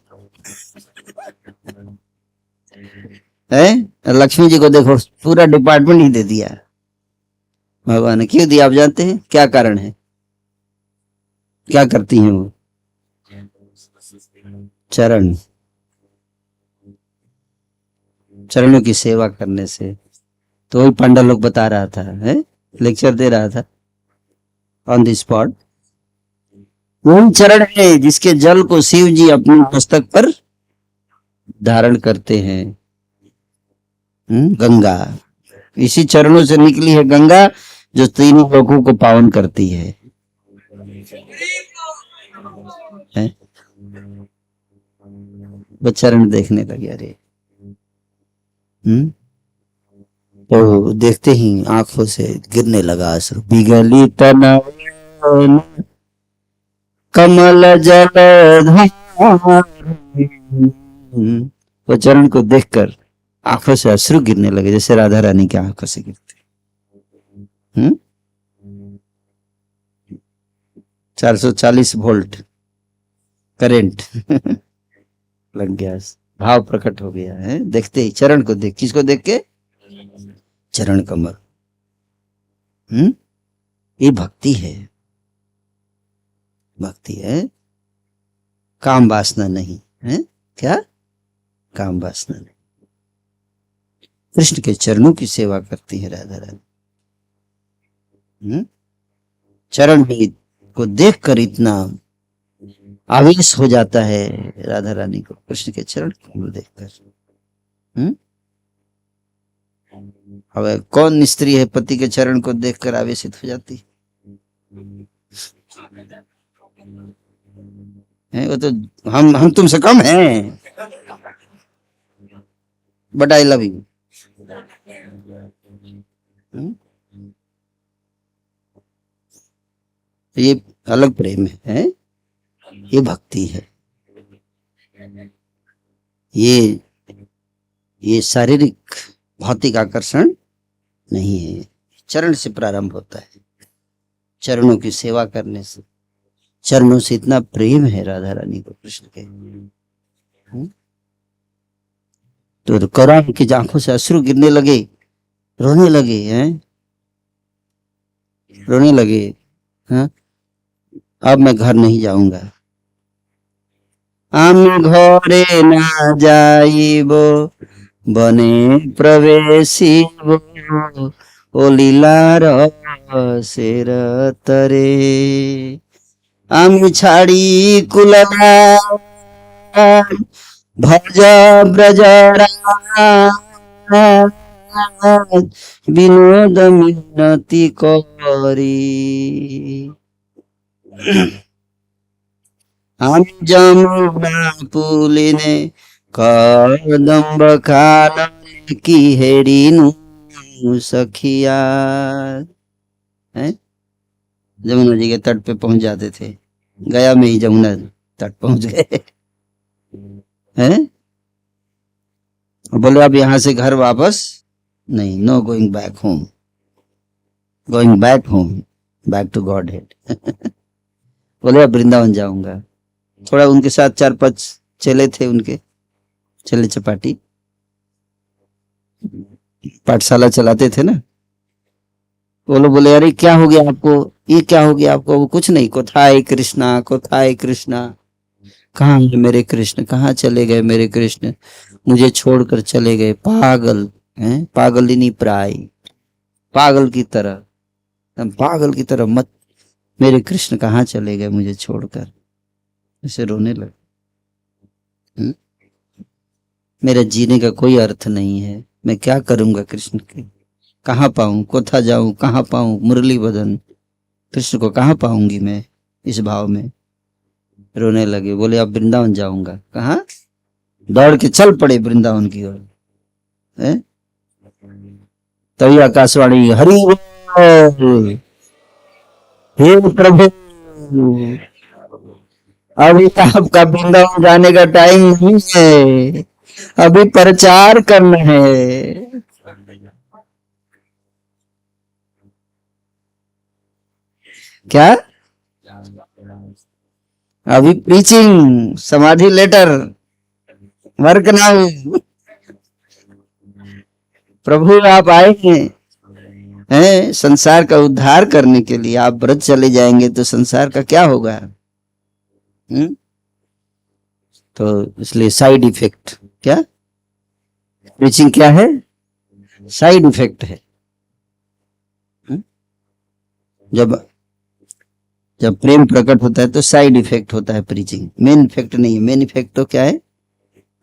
है। लक्ष्मी जी को देखो पूरा डिपार्टमेंट ही दे दिया भगवान ने। क्यों दिया आप जानते हैं, क्या कारण है, क्या करती हैं वो, चरण, चरणों की सेवा करने से। तो वही पंडा लोग बता रहा था, है लेक्चर दे रहा था ऑन द स्पॉट। वही चरण है जिसके जल को शिव जी अपने मस्तक पर धारण करते हैं, गंगा। इसी चरणों से निकली है गंगा जो तीनों लोगों को पावन करती है? वो चरण देखने लगे, अरे तो देखते ही आंखों से गिरने लगा आंसू। बिगली तना कमल जल, वो चरण को देखकर आंखों से अश्रु गिरने लगे, जैसे राधा रानी की आंखों से गिरते। 440 वोल्ट करंट लग गया, भाव प्रकट हो गया है। देखते ही चरण को देख, किसको देख के, चरण कमल। ये भक्ति है, भक्ति है, काम वासना नहीं है। क्या, काम वासना नहीं। कृष्ण के चरणों की सेवा करती है राधा रानी। चरण को देखकर इतना आवेश हो जाता है राधा रानी को, कृष्ण के चरण को देखकर। अब कौन स्त्री है पति के चरण को देखकर आवेशित हो जाती है? वो तो हम तुमसे कम हैं, बट आई लव यू। ये अलग प्रेम है, ये भक्ति है। ये शारीरिक भौतिक आकर्षण नहीं है, चरण से प्रारंभ होता है, चरणों की सेवा करने से। चरणों से इतना प्रेम है राधा रानी को कृष्ण के। तो कौराम की आंखों से अश्रु गिरने लगे, रोने लगे हैं, रोने लगे। हाँ, अब मैं घर नहीं जाऊंगा, हम घरे ना जाइबो बने प्रवेशिबो ओ लीलार शेर तरे। আমি ছাড়ি কুলনা ভজ ব্রজরা বিনোদ মিনতি করি। हम जमुना पुलिने कदम्ब कानन की हेड़ीनु सखिया। हैं? जमुना जी के तट पे पहुंच जाते थे, गया में ही जमुना तट पहुंच गए। हैं? बोले अब यहां से घर वापस नहीं, no going back home, going back home, back to Godhead. बोले अब वृंदावन जाऊंगा। थोड़ा उनके साथ 4-5 चेले थे, उनके चेले चपाटी पाठशाला चलाते थे ना। वो लोग बोले अरे क्या हो गया आपको, ये क्या हो गया आपको? वो कुछ नहीं, कोथाई कृष्णा, कोथाई कृष्णा, कहाँ है मेरे कृष्ण, कहाँ चले गए मेरे कृष्ण, मुझे छोड़कर चले गए, पागल हैं, पागलिनी प्राय, पागल की तरह, हम पागल की तरह मत, मेरे कृष्ण कहाँ चले गए मुझे छोड़कर, ऐसे रोने लगे। मेरे जीने का कोई अर्थ नहीं है, मैं क्या करूंगा कृष्ण के, कहाँ पाऊं, कोथा जाऊं, कहाँ पाऊं मुरली बदन, कृष्ण को कहाँ पाऊंगी मैं इस भाव में। रोने लगे, बोले अब वृंदावन जाऊंगा। कहाँ? दौड़ के चल पड़े वृंदावन की ओर। तभी आकाशवाणी, हरि बोल, हे प्रभु, अभी आपका वृंदावन जाने का टाइम नहीं है, अभी प्रचार करना है। क्या? अभी प्रीचिंग, समाधि लेटर, वर्क नाउ। प्रभु आप आए हैं संसार का उद्धार करने के लिए, आप व्रत चले जाएंगे तो संसार का क्या होगा? तो इसलिए साइड इफेक्ट, क्या प्रीचिंग क्या है? साइड इफेक्ट है। जब जब प्रेम प्रकट होता है तो साइड इफेक्ट होता है प्रीचिंग, मेन इफेक्ट नहीं है। मेन इफेक्ट तो क्या है?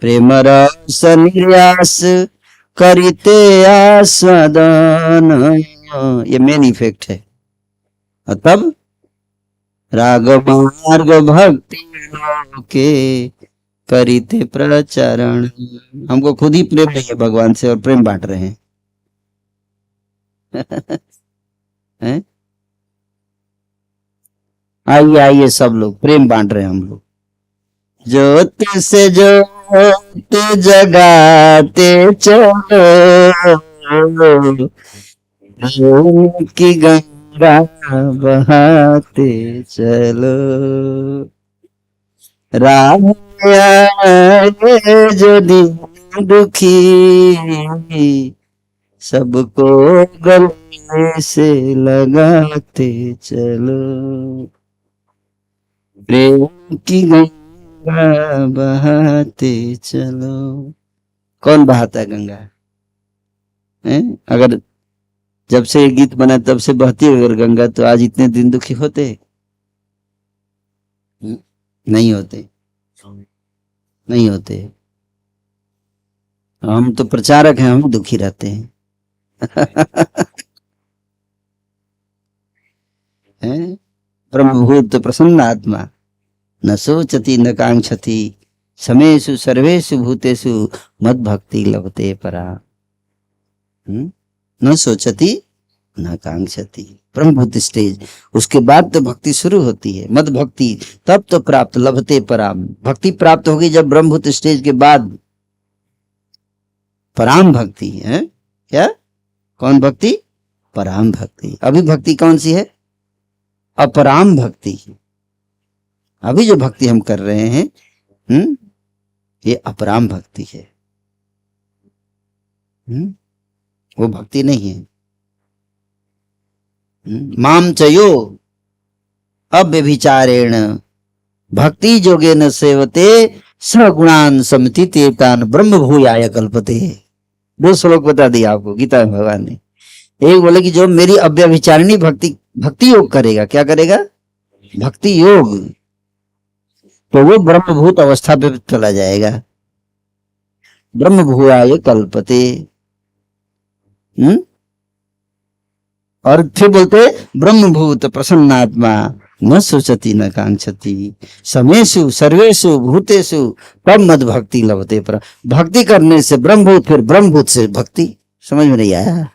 प्रेम रस निर्यास करते आस्वादन, ये मेन इफेक्ट है। और तब राग मार्ग भक्ति के करिते प्रचरण, हमको खुद ही प्रेम नहीं है भगवान से और प्रेम बांट रहे हैं। हैं? आइए आइए सब लोग, प्रेम बांट रहे हैं हम लोग। ज्योत से ज्योत जगाते चलो, की गंगा बहाते चलो, राम जो दिन दुखी सबको गले से लगाते चलो, प्रेम की गंगा बहाते चलो। कौन बहाता है गंगा? है? अगर जब से ये गीत बना तब से बहती अगर गंगा, तो आज इतने दिन दुखी होते? नहीं होते, नहीं होते। हम तो प्रचारक हैं, हम दुखी रहते हैं। ब्रह्मभूत प्रसन्न आत्मा, न सोचती न कांक्षति, समेषु सर्वेषु भूतेषु मद भक्ति लभते परा। न सोचती न कांक्षति, ब्रह्मभूत स्टेज, उसके बाद तो भक्ति शुरू होती है, मद भक्ति, तब तो प्राप्त लभते पराम, भक्ति प्राप्त होगी जब ब्रह्मभूत स्टेज के बाद पराम भक्ति है। क्या? कौन भक्ति? पराम भक्ति। अभी भक्ति कौन सी है? अपराम भक्ति। अभी जो भक्ति हम कर रहे हैं ये अपराम भक्ति है। वो भक्ति नहीं है। माम चयो अव्यभिचारेण भक्ति जोगेन सेवते सगुणान समतीते तान ब्रह्म भूयाय कल्पते। 2 श्लोक बता दिया आपको गीता में भगवान ने। एक बोले कि जो मेरी अव्यभिचारिणी भक्ति योग करेगा, क्या करेगा? भक्ति योग, तो वो ब्रह्मभूत अवस्था पे चला जाएगा। ब्रह्म भूयाय कल्पते। और फिर बोलते ब्रह्मभूत प्रसन्नात्मा, न सोचती न कांक्षती समेषु सर्वेषु भूतेषु तब मद भक्ति लभते पर। भक्ति करने से ब्रह्मभूत, फिर ब्रह्मभूत से भक्ति। समझ में नहीं आया?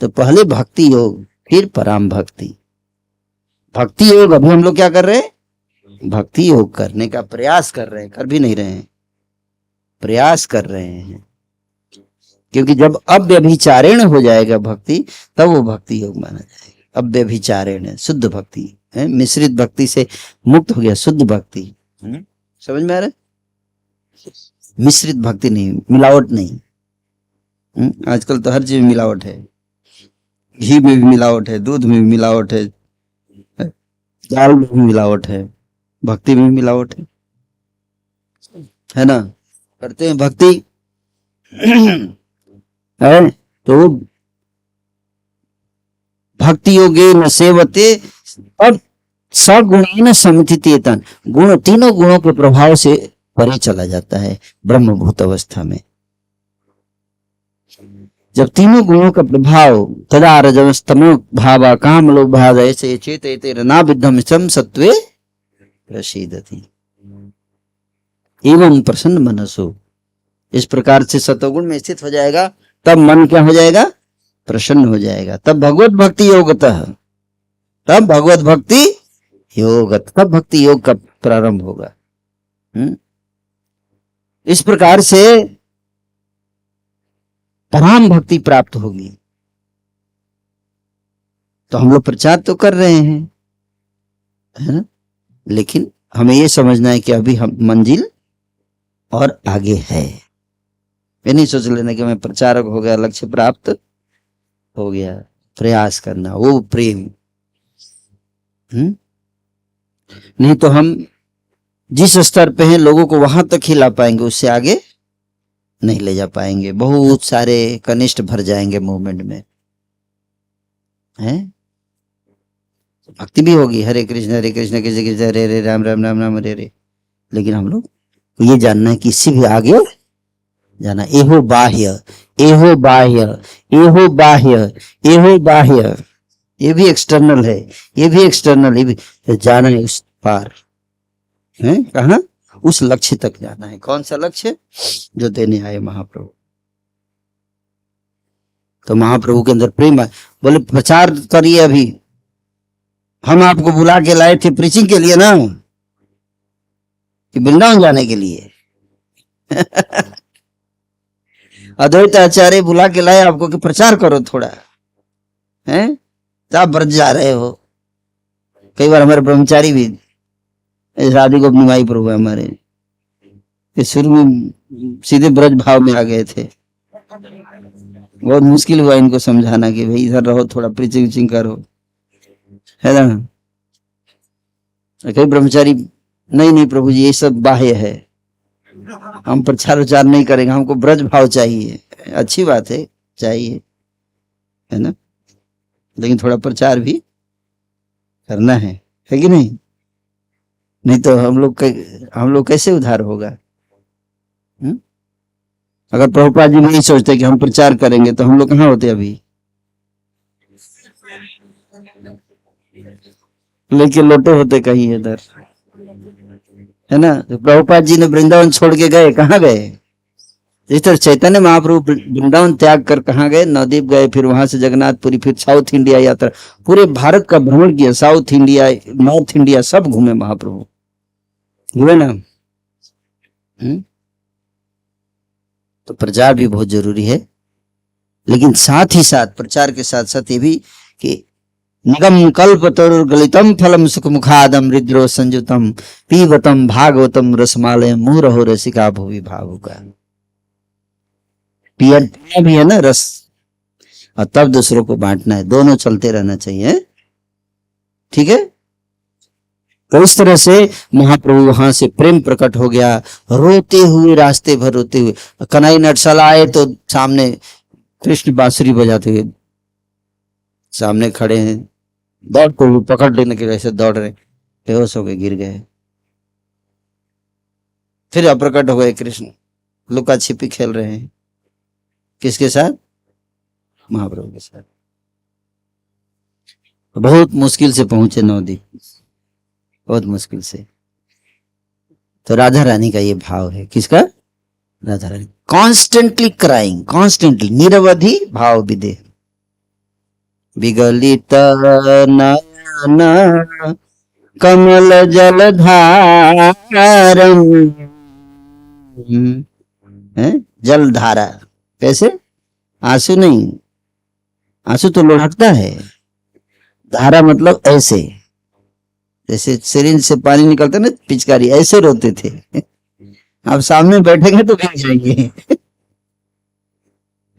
तो पहले भक्ति योग, फिर पराम भक्ति। भक्ति योग अभी हम लोग क्या कर रहे हैं? भक्ति योग करने का प्रयास कर रहे हैं, कर भी नहीं रहे हैं, प्रयास कर रहे हैं। क्योंकि जब अव्यभिचारेण हो जाएगा भक्ति, तब वो भक्ति योग माना जाएगा। अव्यभिचारेण शुद्ध भक्ति है, मिश्रित भक्ति से मुक्त हो गया, शुद्ध भक्ति। समझ में आ रहा है? मिश्रित भक्ति नहीं, मिलावट नहीं। आजकल तो हर चीज में मिलावट है, घी में भी मिलावट है, दूध में भी मिलावट है, दाल में भी मिलावट है, भक्ति में भी मिलावट है ना? करते हैं भक्ति है तो भक्ति योगे न सेवते, अब सगुण समितितेतन, गुण तीनों गुणों के प्रभाव से परे चला जाता है ब्रह्मभूत अवस्था में। जब तीनों गुणों का प्रभाव तदा रजस्तमो भावा काम लोभ भाव ऐसे चेत नाभिद्धम सम सत्वे प्रसीदति एवं प्रसन्न मनसो। इस प्रकार से सतोगुण में स्थित हो जाएगा, तब मन क्या हो जाएगा? प्रसन्न हो जाएगा। तब भगवत भक्ति योगतः, तब भगवत भक्ति योगत, तब भक्ति योग का प्रारंभ होगा। इस प्रकार से पराम भक्ति प्राप्त होगी। तो हम लोग प्रचार तो कर रहे हैं, है ना? लेकिन हमें ये समझना है कि अभी हम मंजिल और आगे है। ये नहीं सोच लेना कि मैं प्रचारक हो गया, लक्ष्य प्राप्त हो गया। प्रयास करना, वो प्रेम। नहीं तो हम जिस स्तर पे हैं लोगों को वहां तक ही ला पाएंगे, उससे आगे नहीं ले जा पाएंगे। बहुत सारे कनिष्ठ भर जाएंगे मूवमेंट में, हैं? भक्ति भी होगी, हरे कृष्ण कृष्ण कृष्ण हरे हरे राम राम राम राम हरे हरे। लेकिन हम लोग को ये जानना है कि इससे भी आगे जाना। एहो बाह्य, एहो बाह्य, एहो बाह्य, एहो बाह्य, ये भी एक्सटर्नल है, ये भी एक्सटर्नल, ये भी जाना है उस पार है। कहा? उस लक्ष्य तक जाना है। कौन सा लक्ष्य? जो देने आए महाप्रभु। तो महाप्रभु के अंदर प्रेम है। बोले प्रचार करिए, अभी हम आपको बुला के लाए थे प्रीचिंग के लिए ना, कि वृंदावन जाने के लिए अद्वैत आचार्य बुला के लाए आपको कि प्रचार करो थोड़ा, हैं? तो आप ब्रज जा रहे हो। कई बार हमारे ब्रह्मचारी भी, राधे गोपनी माई प्रभु हमारे, शुरू में सीधे ब्रज भाव में आ गए थे। बहुत मुश्किल हुआ इनको समझाना कि भाई इधर रहो, थोड़ा प्रीचिंग विचिंग करो, है ना? कई ब्रह्मचारी, नहीं नहीं प्रभु जी ये सब बाह्य है, हम प्रचार उचार नहीं करेंगे, हमको ब्रज भाव चाहिए। अच्छी बात है, चाहिए, है ना? लेकिन थोड़ा प्रचार भी करना है कि नहीं? नहीं तो हम लोग कैसे उद्धार होगा? अगर प्रभुपाद जी नहीं सोचते कि हम प्रचार करेंगे तो हम लोग कहाँ होते अभी? लेके लोटे होते कहीं इधर, है ना? तो प्रभुपाद जी ने वृंदावन छोड़ के गए, कहाँ गए? इस तरह चैतन्य महाप्रभु वृंदावन त्याग कर कहाँ गए? नवद्वीप गए, फिर वहां से जगन्नाथपुरी, फिर साउथ इंडिया यात्रा, पूरे भारत का भ्रमण किया। साउथ इंडिया, नॉर्थ इंडिया सब घूमे महाप्रभु, हुए ना? तो प्रचार भी बहुत जरूरी है, लेकिन साथ ही साथ प्रचार के साथ साथ ये भी कि निगम कल्पतरु गलितम फलम सुख मुखादम हृद्रो संयुतम पीबतम भागवतम रसमालय मुहुरहो रसिका भुवि भावुका। पिया भी है ना रस, और तब दूसरों को बांटना है। दोनों चलते रहना चाहिए, ठीक है? तो इस तरह से महाप्रभु वहां से प्रेम प्रकट हो गया, रोते हुए, रास्ते भर रोते हुए। कन्हई नटसाला आए तो सामने कृष्ण बांसुरी बजाते हुए सामने खड़े हैं, दौड़ को पकड़ लेने के वैसे दौड़ रहे, बेहोश हो गए, गिर गए। फिर अप्रकट हो गए कृष्ण, लुका छिपी खेल रहे हैं, किसके साथ? महाप्रभु के साथ। बहुत मुश्किल से पहुंचे नवद्वीप, बहुत मुश्किल से। तो राधा रानी का ये भाव है, किसका? Radha Rani constantly crying, constantly, निरवधि भाव विदेह, विगलित नयन कमल जलधारम, जल धारा। कैसे? आंसू नहीं, आंसू तो लुढ़कता है, धारा मतलब ऐसे, जैसे सिरिंज से पानी निकलता है ना, पिचकारी, ऐसे रोते थे। आप सामने बैठेंगे तो गिर जाएंगे।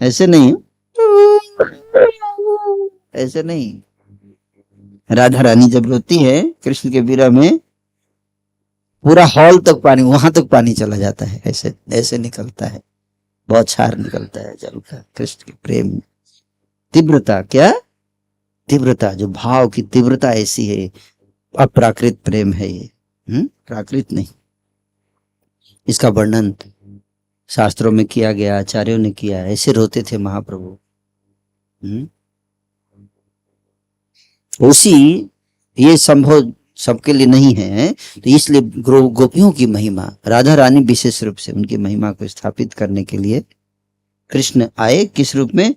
ऐसे नहीं, ऐसे नहीं। राधा रानी जब रोती है कृष्ण के विरह में, पूरा हॉल तक पानी, वहां तक पानी चला जाता है, ऐसे ऐसे निकलता है, बौछार निकलता है जल का। कृष्ण के प्रेम तीव्रता, क्या तीव्रता, जो भाव की तीव्रता ऐसी है, अप्राकृत प्रेम है ये, प्राकृत नहीं। इसका वर्णन शास्त्रों में किया गया, आचार्यों ने किया, ऐसे रोते थे महाप्रभु। उसी, ये संभव सबके लिए नहीं है, तो इसलिए गोपियों की महिमा, राधा रानी विशेष रूप से उनकी महिमा को स्थापित करने के लिए कृष्ण आए, किस रूप में?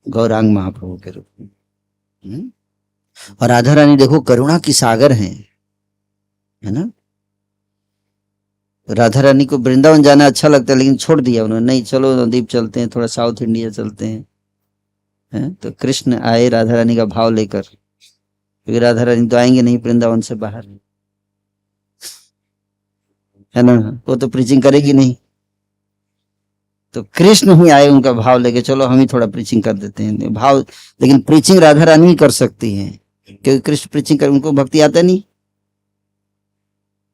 गौरांग महाप्रभु के रूप में। और राधा रानी देखो करुणा की सागर हैं, है ना। राधा रानी को वृंदावन जाना अच्छा लगता है, लेकिन छोड़ दिया उन्होंने, नहीं चलो नवद्वीप चलते हैं, थोड़ा साउथ इंडिया चलते हैं। तो कृष्ण आए राधा रानी का भाव लेकर, क्योंकि राधा रानी तो आएंगे नहीं वृंदावन से बाहर, है ना, वो तो प्रीचिंग करेगी नहीं। तो कृष्ण ही आए उनका भाव लेके, चलो हम ही थोड़ा प्रीचिंग कर देते हैं भाव। लेकिन प्रीचिंग राधा रानी ही कर सकती हैं, क्योंकि कृष्ण प्रीचिंग कर, उनको भक्ति आता नहीं,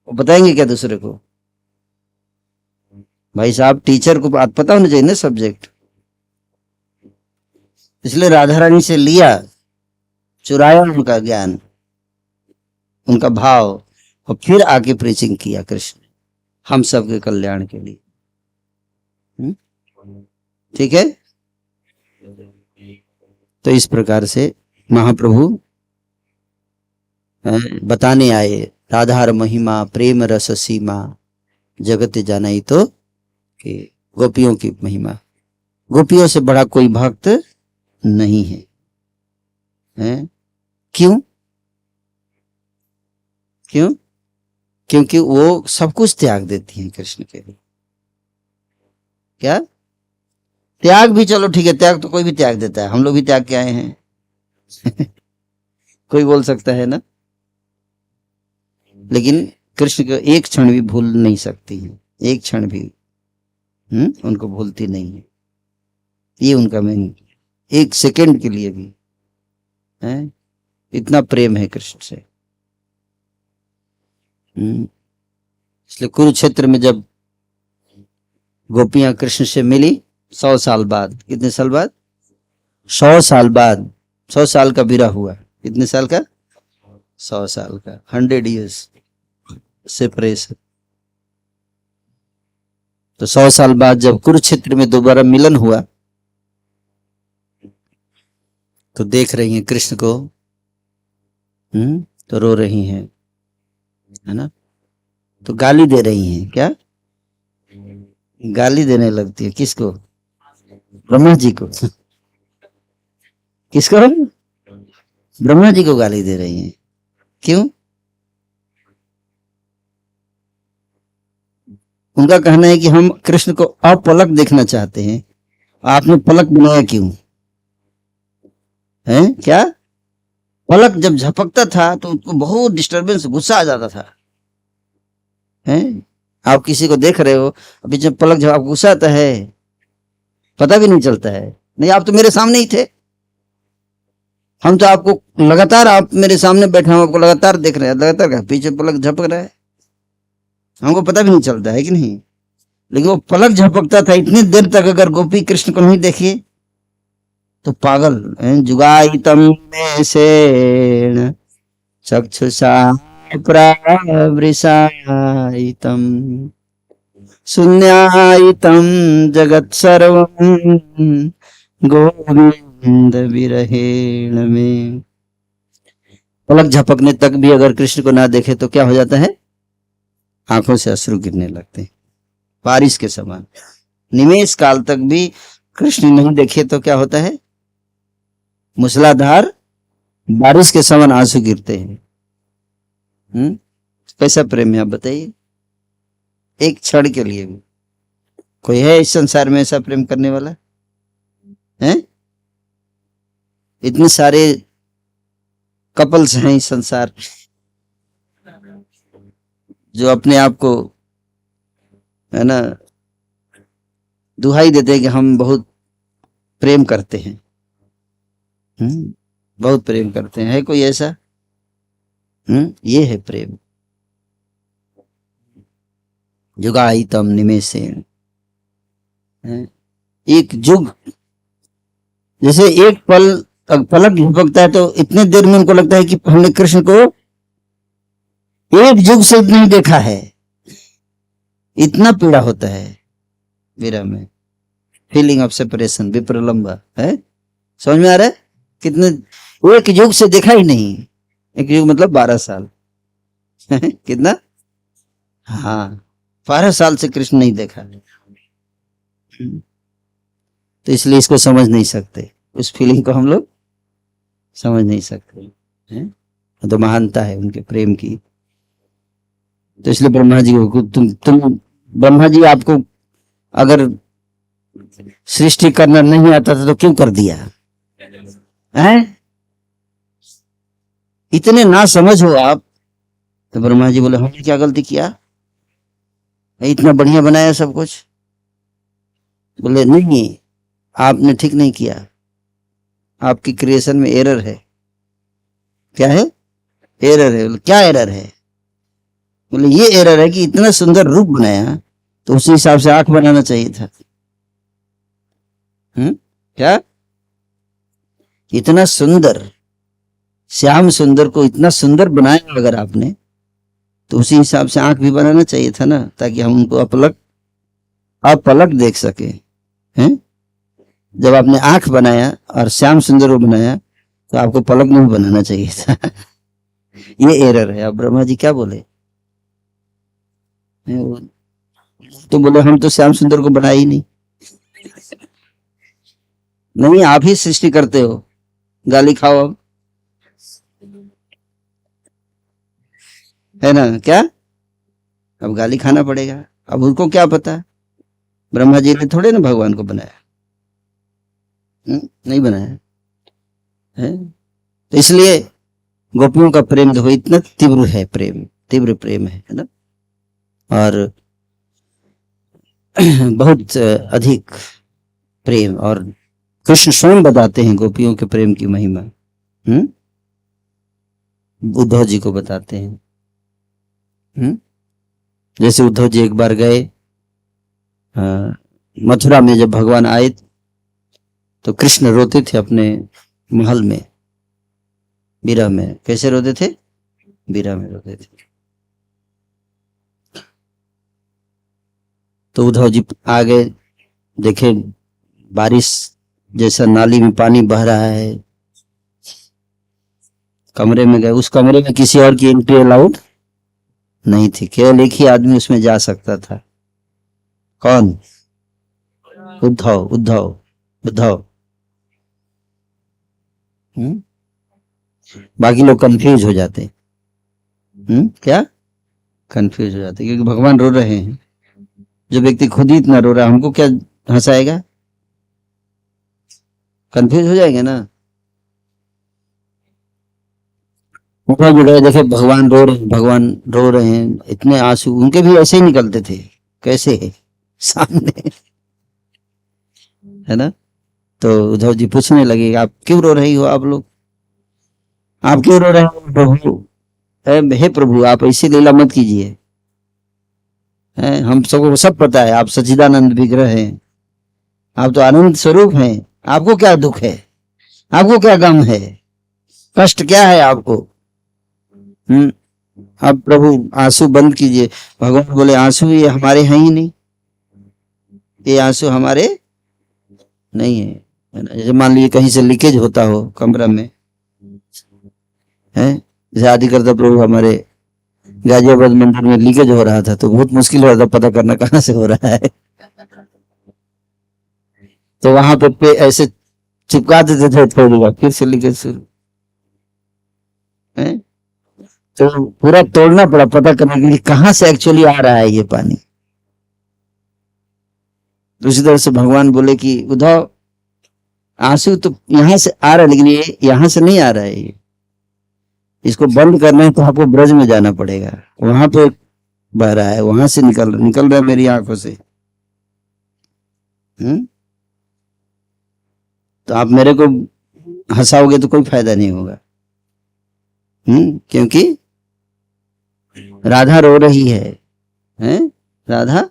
वो बताएंगे क्या दूसरे को? भाई साहब टीचर को बात पता होना चाहिए ना सब्जेक्ट। इसलिए राधा रानी से लिया, चुराया उनका ज्ञान, उनका भाव, और फिर आके प्रीचिंग किया कृष्ण, हम सबके कल्याण के लिए। ठीक है। तो इस प्रकार से महाप्रभु बताने आए, राधार महिमा प्रेम रस सीमा, जगत जानाई तो कि गोपियों की महिमा, गोपियों से बड़ा कोई भक्त नहीं है, हैं? क्यों? क्यों? क्योंकि वो सब कुछ त्याग देती हैं कृष्ण के लिए। क्या त्याग भी, चलो ठीक है, त्याग तो कोई भी त्याग देता है, हम लोग भी त्याग के आए हैं। कोई बोल सकता है ना, लेकिन कृष्ण को एक क्षण भी भूल नहीं सकती है, एक क्षण भी उनको भूलती नहीं है, ये उनका मेन, एक सेकंड के लिए भी है, इतना प्रेम है कृष्ण से। इसलिए कुरुक्षेत्र में जब गोपियां कृष्ण से मिली 100 साल बाद, कितने साल बाद? 100 साल बाद, 100 साल का विरह हुआ, कितने साल का? 100 साल का, 100 years सेपरेशन। तो 100 साल बाद जब कुरुक्षेत्र में दोबारा मिलन हुआ, तो देख रही हैं कृष्ण को, तो रो रही हैं, है ना, तो गाली दे रही हैं। क्या गाली देने लगती है? किसको? ब्रह्मा जी को। किसको? ब्रह्मा जी को गाली दे रही हैं। क्यों? उनका कहना है कि हम कृष्ण को अपलक देखना चाहते हैं, आपने पलक बनाया क्यों? है क्या? पलक जब झपकता था तो उनको बहुत डिस्टरबेंस, गुस्सा आ जाता था। हैं? आप किसी को देख रहे हो, अभी जब पलक, जब आपको गुस्सा आता है, पता भी नहीं चलता है, नहीं आप तो मेरे सामने ही थे, हम तो आपको लगातार, आप मेरे सामने बैठे, हम आपको लगातार देख रहे हैं, लगातार पीछे पलक झपक रहा है, हमको पता भी नहीं चलता है कि नहीं। लेकिन वो पलक झपकता था इतनी देर तक, अगर गोपी कृष्ण को नहीं देखी तो पागल। जुगायितम मेषेण चक्षुषा प्रावृषायितम शून्यायितम जगत सर्वं गोविंद विरहेण में। पलक झपकने तक भी अगर कृष्ण को ना देखे तो क्या हो जाता है? आंखों से अश्रु गिरने लगते हैं, बारिश के समान। निमेष काल तक भी कृष्ण नहीं देखे तो क्या होता है? मूसलाधार बारिश के समान आंसू गिरते हैं। कैसा प्रेम है आप बताइए? एक क्षण के लिए भी कोई है इस संसार में ऐसा प्रेम करने वाला है? इतने सारे कपल्स हैं इस संसार जो अपने आप को, है ना, दुहाई देते हैं कि हम बहुत प्रेम करते हैं। बहुत प्रेम करते हैं। है कोई ऐसा? ये है प्रेम। जुगाहितम निमेषेण, एक जुग, जैसे एक पल पलक झपकता है तो इतने देर में उनको लगता है कि हमने कृष्ण को एक जुग से नहीं देखा है। इतना पीड़ा होता है विरह में, फीलिंग ऑफ सेपरेशन, विप्रलंब है। समझ में आ रहा है? कितने, एक युग से देखा ही नहीं। एक युग मतलब 12 साल कितना? हाँ, 12 साल से कृष्ण नहीं देखा। तो इसलिए इसको समझ नहीं सकते, उस फीलिंग को हम लोग समझ नहीं सकते हैं। तो महानता है उनके प्रेम की। तो इसलिए ब्रह्मा जी को तुम ब्रह्मा जी, आपको अगर सृष्टि करना नहीं आता था तो क्यों कर दिया है? इतने ना समझ हो आप। तो ब्रह्मा जी बोले हमने क्या गलती किया, इतना बढ़िया बनाया सब कुछ। बोले नहीं, आपने ठीक नहीं किया, आपकी क्रिएशन में एरर है। क्या है? एरर है। बोले क्या एरर है? बोले ये एरर है कि इतना सुंदर रूप बनाया तो उसी हिसाब से आंख बनाना चाहिए था। क्या? इतना सुंदर श्याम सुंदर को इतना सुंदर बनाया अगर आपने, तो उसी हिसाब से आंख भी बनाना चाहिए था ना, ताकि हम उनको अपलक देख सके हैं। जब आपने आंख बनाया और श्याम सुंदर को बनाया तो आपको पलक नहीं बनाना चाहिए था ये एरर है। अब ब्रह्मा जी क्या बोले? तो बोले हम तो श्याम सुंदर को बनाया ही नहीं। नहीं, आप ही सृष्टि करते हो, गाली खाओ अब, है ना? क्या? अब गाली खाना पड़ेगा। अब उनको क्या पता, ब्रह्मा जी ने थोड़े ना भगवान को बनाया, नहीं बनाया है। तो इसलिए गोपियों का प्रेम देखो इतना तीव्र है, तीव्र प्रेम है ना, और बहुत अधिक प्रेम। और कृष्ण स्वयं बताते हैं गोपियों के प्रेम की महिमा। उद्धव जी को बताते हैं। जैसे उद्धव जी एक बार गए मथुरा में, जब भगवान आए तो कृष्ण रोते थे अपने महल में, विरह में। कैसे रोते थे? विरह में रोते थे। तो उद्धव जी आ गए, देखे बारिश जैसा नाली में पानी बह रहा है। कमरे में गए, उस कमरे में किसी और की एंट्री अलाउड नहीं थी, केवल एक ही आदमी उसमें जा सकता था। कौन? उद्धव। उद्धव उद्धव। बाकी लोग कंफ्यूज हो जाते। क्या? कंफ्यूज हो जाते, क्योंकि भगवान रो रहे हैं। जो व्यक्ति खुद ही इतना रो रहा है, हमको क्या हंसाएगा? कंफ्यूज हो जाएंगे ना। उद्धव जी देखे भगवान रो रहे हैं, इतने आंसू उनके भी ऐसे ही निकलते थे। कैसे है? सामने, है ना। तो उद्धव जी पूछने लगे आप क्यों रो रही हो? आप लोग आप क्यों रो रहे हो प्रभु? हे प्रभु, आप ऐसी लीला मत कीजिए। हम सबको सब पता है आप सच्चिदानंद विग्रह हैं, आप तो आनंद स्वरूप हैं। आपको क्या दुख है? आपको क्या गम है? कष्ट क्या है आपको? अब प्रभु आंसू बंद कीजिए। भगवान बोले आंसू ये हमारे हैं ही नहीं, ये आंसू हमारे नहीं है। जैसे मान लीजिए कहीं से लीकेज होता हो कमरा में, है जैसे आदिकर्ता प्रभु हमारे गाजियाबाद मंदिर में लीकेज हो रहा था, तो बहुत मुश्किल हो रहा था पता करना कहाँ से हो रहा है। तो वहां पे ऐसे चिपका देते थे, थोड़ी बार फिर से लीकेज शुरू है। तो पूरा तोड़ना पड़ा पता करने के लिए कहाँ से एक्चुअली आ रहा है ये पानी। दूसरी तरह से भगवान बोले कि उद्धव, आंसू तो यहाँ से आ रहा है, लेकिन ये यहाँ से नहीं आ रहा है, ये इसको बंद करना है तो आपको ब्रज में जाना पड़ेगा, वहां पे बह रहा है, वहां से निकल रहा है मेरी आंखों से। तो आप मेरे को हंसाओगे तो कोई फायदा नहीं होगा। क्योंकि राधा रो रही है, राधा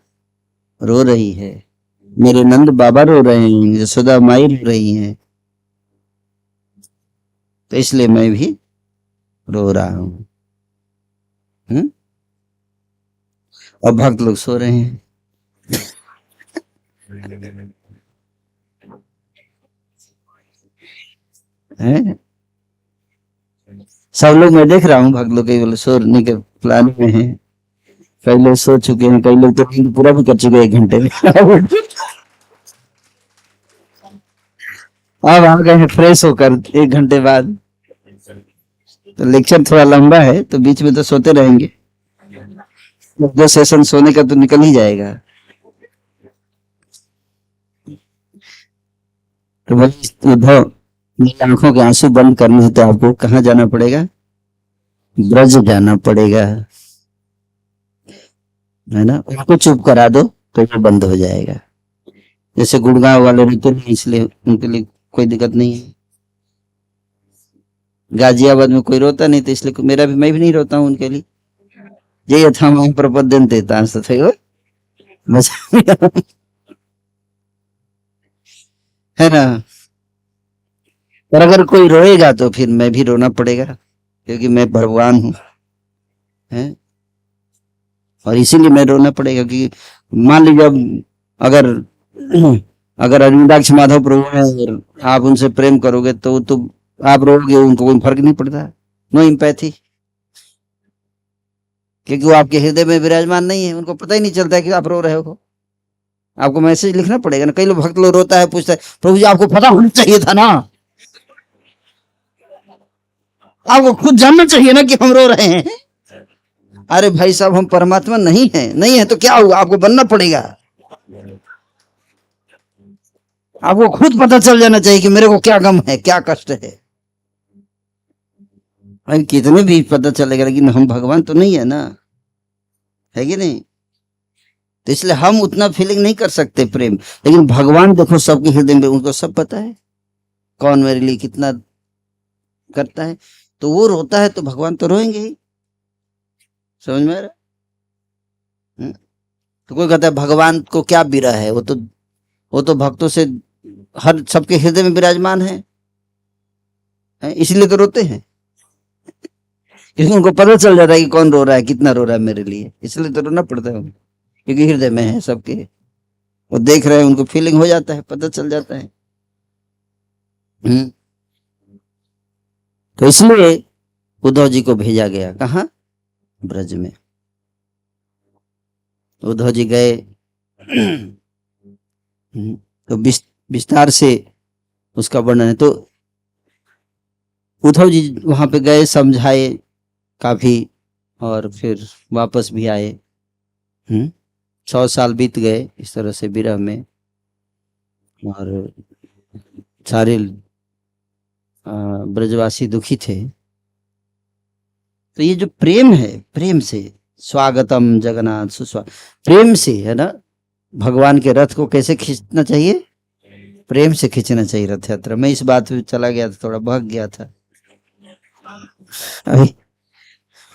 रो रही है, मेरे नंद बाबा रो रहे हैं, यशोदा माई रो रही हैं, तो इसलिए मैं भी रो रहा हूं। और भक्त लोग सो रहे हैं। सब लोग, मैं देख रहा हूँ भक्त लोग केवल सोने के प्लान में हैं। कई लोग सो चुके हैं, कई लोग तो नींद पूरा भी कर चुके हैं 1 घंटे में। अब आ गए हैं फ्रेश होकर 1 घंटे बाद। तो लेक्चर थोड़ा लंबा है तो बीच में तो सोते रहेंगे, 2 सेशन सोने का तो निकल ही जाएगा। तो उद्धव, मेरी आंखों के आंसू बंद करने हैं तो आपको कहाँ जाना पड़ेगा? ब्रज जाना पड़ेगा, है ना। उनको चुप करा दो तो ये बंद हो जाएगा। जैसे गुड़गांव वाले रहते हैं, इसलिए उनके लिए कोई दिक्कत नहीं है। गाजियाबाद में कोई रोता नहीं, तो इसलिए मैं भी नहीं रोता हूँ उनके लिए। ये यथा मां प्रपद्यन्ते तथैव है ना। पर अगर कोई रोएगा तो फिर मैं भी रोना पड़ेगा, क्योंकि मैं भगवान हूं, है। और इसीलिए मैं रोना पड़ेगा कि मान लीजिए अगर अगर अरविंदाक्ष माधव प्रभु है और आप उनसे प्रेम करोगे तो आप रोगे, उनको कोई फर्क नहीं पड़ता, नो इम्पैथी, क्योंकि वो आपके हृदय में विराजमान नहीं है, उनको पता ही नहीं चलता है कि आप रो रहे हो। आपको मैसेज लिखना पड़ेगा ना। कई लोग भक्त लोग रोता है, पूछता है प्रभु जी आपको पता होना चाहिए था ना, आपको खुद जानना चाहिए ना कि हम रो रहे हैं। अरे भाई साहब, हम परमात्मा नहीं है, नहीं है तो क्या हुआ, आपको बनना पड़ेगा। आपको खुद पता चल जाना चाहिए कि मेरे को क्या गम है, क्या कष्ट है। भाई कितने भी पता चलेगा, लेकिन हम भगवान तो नहीं है ना, है कि नहीं। तो इसलिए हम उतना फीलिंग नहीं कर सकते प्रेम, लेकिन भगवान देखो सबके हृदय में, उनको सब पता है कौन मेरे लिए कितना करता है। तो वो रोता है तो भगवान तो रोएंगे ही, समझ में आ रहा। तो कोई कहता है भगवान को क्या बिरह है, वो तो भक्तों से हर सबके हृदय में विराजमान है, इसलिए तो रोते हैं, क्योंकि उनको पता चल जाता है कि कौन रो रहा है, कितना रो रहा है मेरे लिए, इसलिए तो रोना पड़ता है, क्योंकि हृदय में है सबके, वो देख रहे हैं, उनको फीलिंग हो जाता है, पता चल जाता है। तो इसलिए उद्धव जी को भेजा गया, कहाँ? ब्रज में। उद्धव जी गए तो विस्तार से उसका वर्णन है। तो उद्धव जी वहां पे गए, समझाए काफी, और फिर वापस भी आए। 100 साल बीत गए इस तरह से विरह में, और सारे ब्रजवासी दुखी थे। तो ये जो प्रेम है, प्रेम से स्वागतम जगन्नाथ सुस्वागत, प्रेम से, है ना। भगवान के रथ को कैसे खींचना चाहिए? प्रेम से खींचना चाहिए रथ यात्रा। मैं इस बात पे चला गया था, थोड़ा भाग गया था,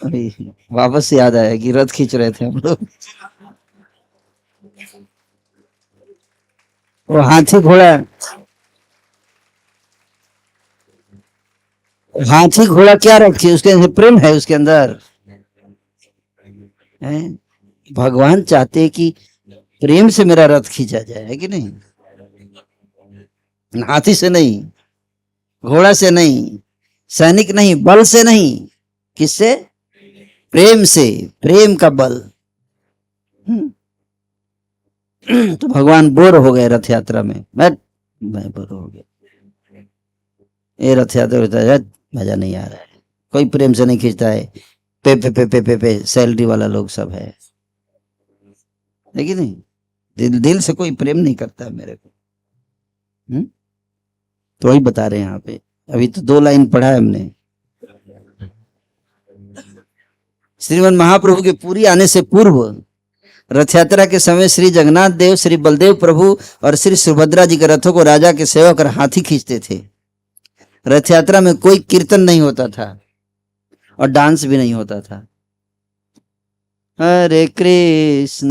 अभी वापस याद आया कि रथ खींच रहे थे हम लोग। वो हाथी घोड़ा क्या रखी, उसके अंदर प्रेम है, उसके अंदर है। भगवान चाहते हैं कि प्रेम से मेरा रथ खींचा जाए, है कि नहीं। हाथी से नहीं, घोड़ा से नहीं, सैनिक नहीं, बल से नहीं, किससे? प्रेम से, प्रेम का बल। तो भगवान बोर हो गए रथ यात्रा में, मैं बोर हो गया, ये रथ यात्रा होता है, मजा नहीं आ रहा है, कोई प्रेम से नहीं खींचता है, पे सैलरी वाला लोग सब है कि नहीं? दिल दिल से कोई प्रेम नहीं करता है मेरे को। तो वही बता रहे हैं यहाँ पे, अभी तो 2 लाइन पढ़ा है हमने। श्रीमन महाप्रभु के पूरी आने से पूर्व रथ यात्रा के समय श्री जगन्नाथ देव, श्री बलदेव प्रभु और श्री सुभद्रा जी के रथों को राजा के सेवक और हाथी खींचते थे। रथ यात्रा में कोई कीर्तन नहीं होता था और डांस भी नहीं होता था। हरे कृष्ण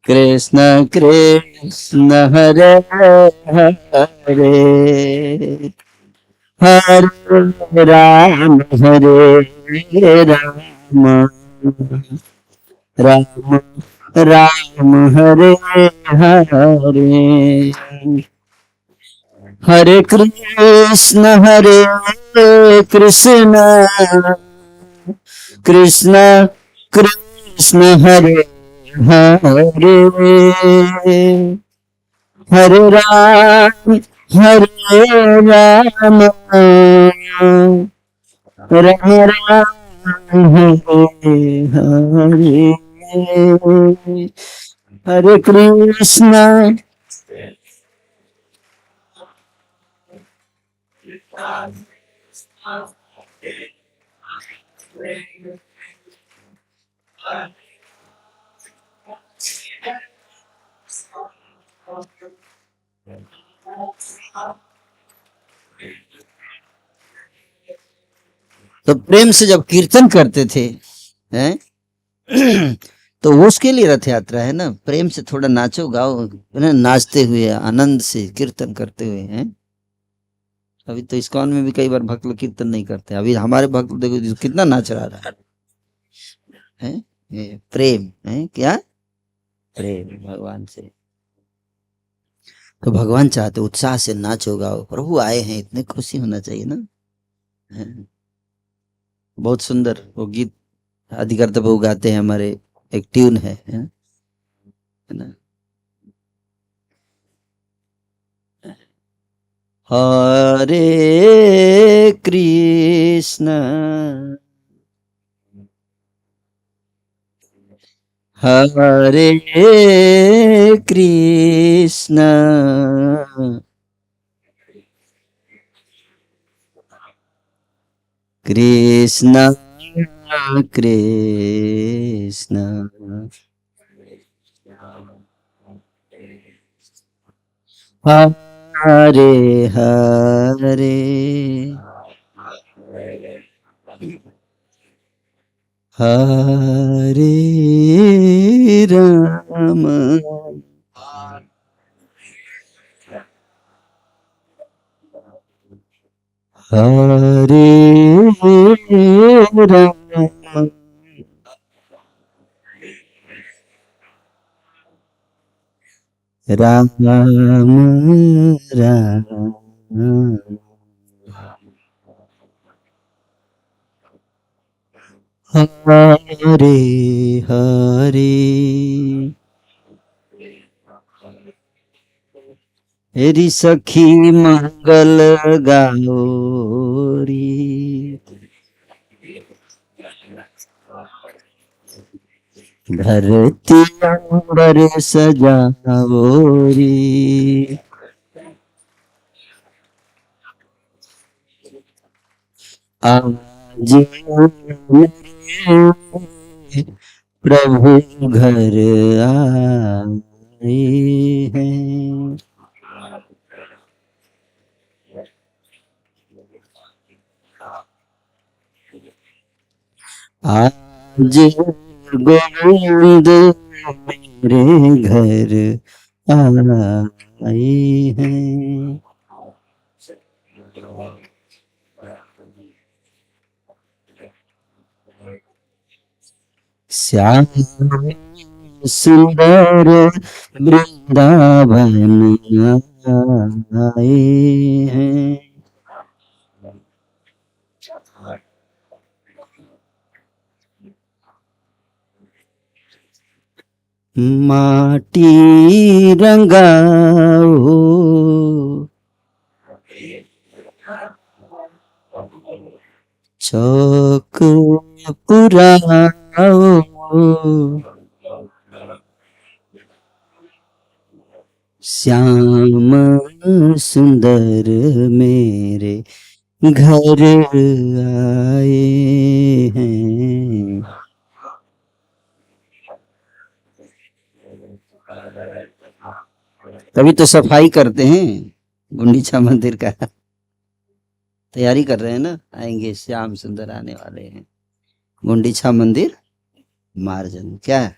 कृष्ण कृष्ण हरे हरे, हरे राम राम राम हरे हरे, हरे कृष्ण कृष्ण कृष्ण हरे हरे, हरे राम राम हरे हरे, हरे कृष्ण। तो प्रेम से जब कीर्तन करते थे हैं तो उसके लिए रथ यात्रा है ना, प्रेम से थोड़ा नाचो गाओ, नाचते हुए आनंद से कीर्तन करते हुए हैं। अभी तो इस्कॉन में भी कई बार भक्त लोग कीर्तन नहीं करते, अभी हमारे भक्त देखो कितना नाच रहा है, ये प्रेम है क्या? प्रेम भगवान से। तो भगवान चाहते उत्साह से नाचो गाओ, प्रभु आए हैं, इतने खुशी होना चाहिए ना। बहुत सुंदर वो गीत अधिकर्ता प्रभु गाते हैं, हमारे एक ट्यून है ना। हरे कृष्ण हरे कृष्ण कृष्ण कृष्ण हरे हरे, हरे राम हरे राम राम राम हरे हरे, हेरी सखी मंगल गाओरी, धरती अंबर सजाओरी, आज प्रभु घर आए हैं, आज गोविंद मेरे घर आए हैं। श्याम सुंदर वृंदावन आए हैं, माटी रंगाओ, चौक पुराओ, श्याम सुंदर मेरे घर आए हैं। तभी तो सफाई करते हैं गुंडीचा मंदिर का, तैयारी कर रहे हैं ना, आएंगे श्याम सुंदर आने वाले हैं, गुंडीचा मंदिर मार्जन क्या है?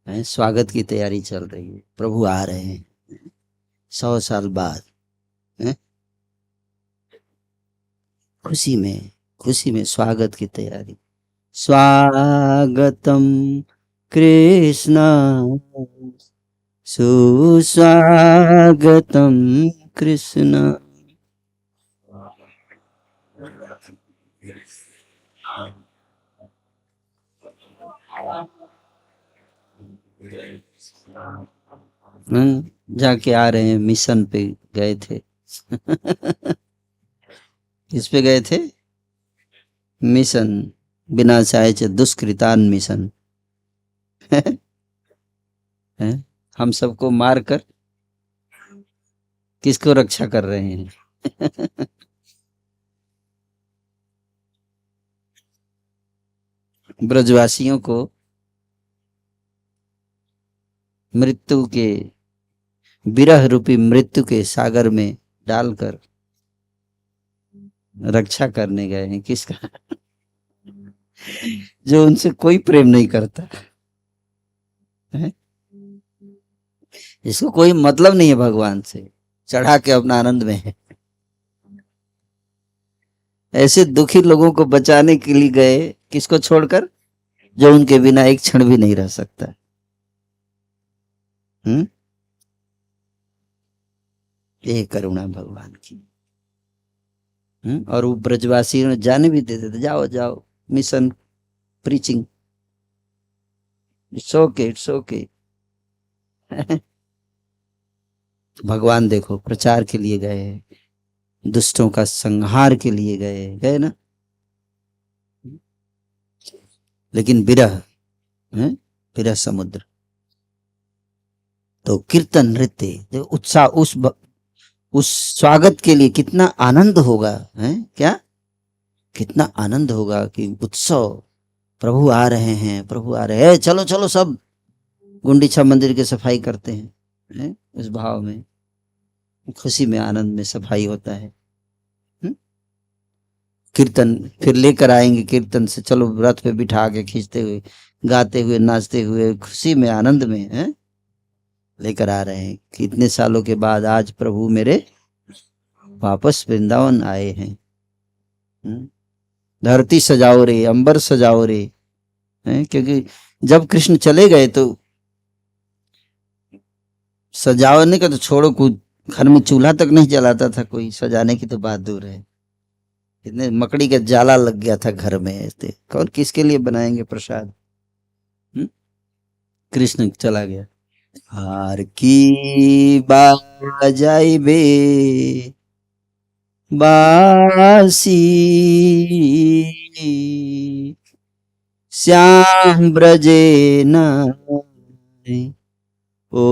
स्वागत की तैयारी चल रही है, प्रभु आ रहे हैं 100 साल बाद। है? खुशी में स्वागत की तैयारी। स्वागतम कृष्ण सुस्वागतम कृष्ण। जाके आ रहे हैं, मिशन पे गए थे। किस पे गए थे? मिशन, बिना चाहे दुष्कृतान मिशन। हम सबको मार कर किसको रक्षा कर रहे हैं? ब्रजवासियों को मृत्यु के, विरह रूपी मृत्यु के सागर में डालकर रक्षा करने गए हैं। किसका? जो उनसे कोई प्रेम नहीं करता है, इसको कोई मतलब नहीं है भगवान से, चढ़ा के अपना आनंद में है। ऐसे दुखी लोगों को बचाने के लिए गए, किसको छोड़कर? जो उनके बिना एक क्षण भी नहीं रह सकता। ये करुणा भगवान की। और वो ब्रजवासी ने जाने भी देते थे, जाओ जाओ mission preaching, it's okay it's okay. भगवान देखो प्रचार के लिए गए, दुष्टों का संहार के लिए गए ना, लेकिन विरह विरह समुद्र। तो कीर्तन नृत्य उत्साह, उस स्वागत के लिए कितना आनंद होगा, है क्या? कितना आनंद होगा कि उत्सव, प्रभु आ रहे हैं, प्रभु आ रहे हैं, चलो चलो सब गुंडीचा मंदिर की सफाई करते हैं। उस भाव में, खुशी में, आनंद में सफाई होता है। कीर्तन फिर लेकर आएंगे, कीर्तन से चलो रथ पे बिठा के खींचते हुए, गाते हुए, नाचते हुए, खुशी में, आनंद में लेकर आ रहे हैं कि इतने सालों के बाद आज प्रभु मेरे वापस वृंदावन आए हैं। धरती सजाओ रे, अंबर सजाओ रे, क्योंकि जब कृष्ण चले गए तो सजावने का तो छोड़ो, कुछ घर में चूल्हा तक नहीं जलाता था कोई, सजाने की तो बात दूर है। इतने मकड़ी का जाला लग गया था घर में, ऐसे कौन किसके लिए बनाएंगे प्रसाद? कृष्ण चला गया। हार की बाजाई बे बासी, श्याम ब्रजे न ओ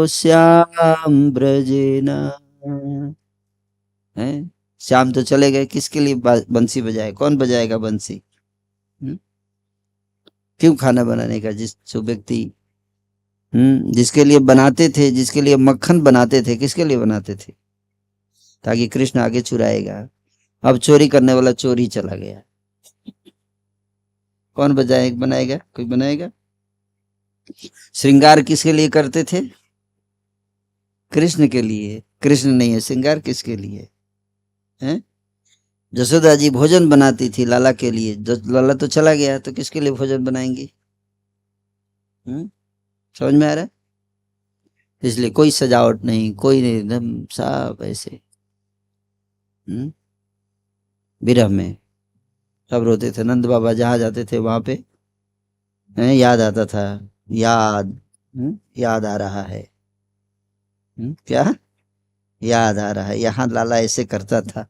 श्याम ब्रजे न। श्याम तो चले गए, किसके लिए बंसी बजाए? कौन बजाएगा बंसी? क्यों खाना बनाने का? जो व्यक्ति जिसके लिए बनाते थे, जिसके लिए मक्खन बनाते थे, किसके लिए बनाते थे? ताकि कृष्ण आगे चुराएगा। अब चोरी करने वाला चोरी चला गया, कौन बनाएगा? कोई बनाएगा? श्रृंगार किसके लिए करते थे? कृष्ण के लिए। कृष्ण नहीं है, श्रृंगार किसके लिए है? जसोदा जी भोजन बनाती थी लाला के लिए, लाला तो चला गया, तो किसके लिए भोजन बनाएंगी? समझ में आ रहा है? इसलिए कोई सजावट नहीं, कोई नहीं, एकदम सब ऐसे विरह में सब रोते थे। नंद बाबा जहाँ जाते थे वहां पे याद आता था। याद, याद आ रहा है। क्या याद आ रहा है? यहाँ लाला ऐसे करता था।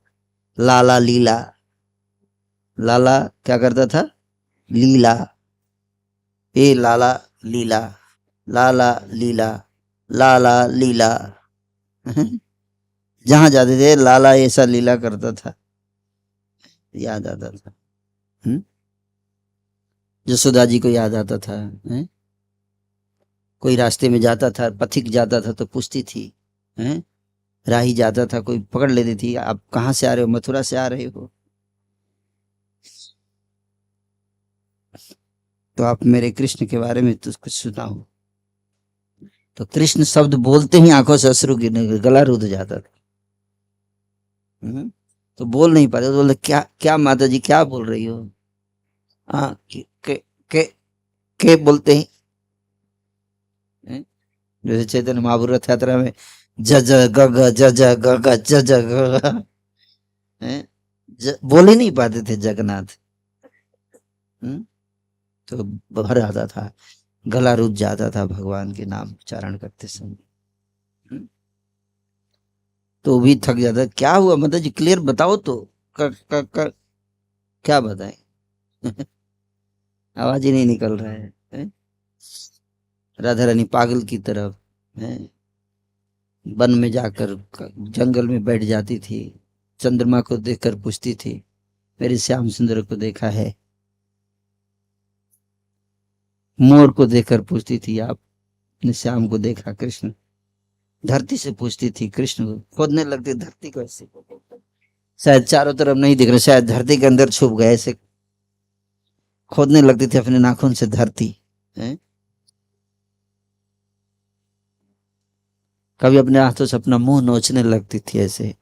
लाला लीला, लाला क्या करता था? लीला। ए लाला लीला, लाला लीला, लाला लीला। जहां जाते थे लाला ऐसा लीला करता था, याद आता था। हम्म? यशोदा जी को याद आता था। कोई रास्ते में जाता था, पथिक जाता था तो पूछती थी, हैं? राही जाता था, कोई पकड़ लेती थी, आप कहाँ से आ रहे हो? मथुरा से आ रहे हो? तो आप मेरे कृष्ण के बारे में तो कुछ सुनाओ। तो कृष्ण शब्द बोलते ही आंखों से अश्रु गिरने, गला रुध जाता था। तो बोल नहीं पाते, तो बोलते क्या क्या माता जी क्या बोल रही हो? हाँ के बोलते ही, जैसे चैतन्य महाप्रभु रथ यात्रा में ज ज ग ग ज ज ग ग ज ज ग ग, बोल ही नहीं पाते थे जगन्नाथ। तो भर आता था, गला रुक जाता था भगवान के नाम उच्चारण करते समय। तो भी थक जाता। क्या हुआ माता जी, क्लियर बताओ तो। क्या बताएं? आवाज ही नहीं निकल रहा है? राधा रानी पागल की तरफ है, वन में जाकर जंगल में बैठ जाती थी, चंद्रमा को देखकर पूछती थी मेरे श्याम सुंदर को देखा है? मोर को देखकर पूछती थी आपने श्याम को देखा? कृष्ण धरती से पूछती थी, कृष्ण को खोदने लगती धरती को ऐसे, शायद चारों तरफ नहीं दिख रहा, शायद धरती के अंदर छुप गए, ऐसे खोदने लगती थी अपने नाखून से धरती है? कभी अपने हाथों से अपना मुंह नोचने लगती थी ऐसे।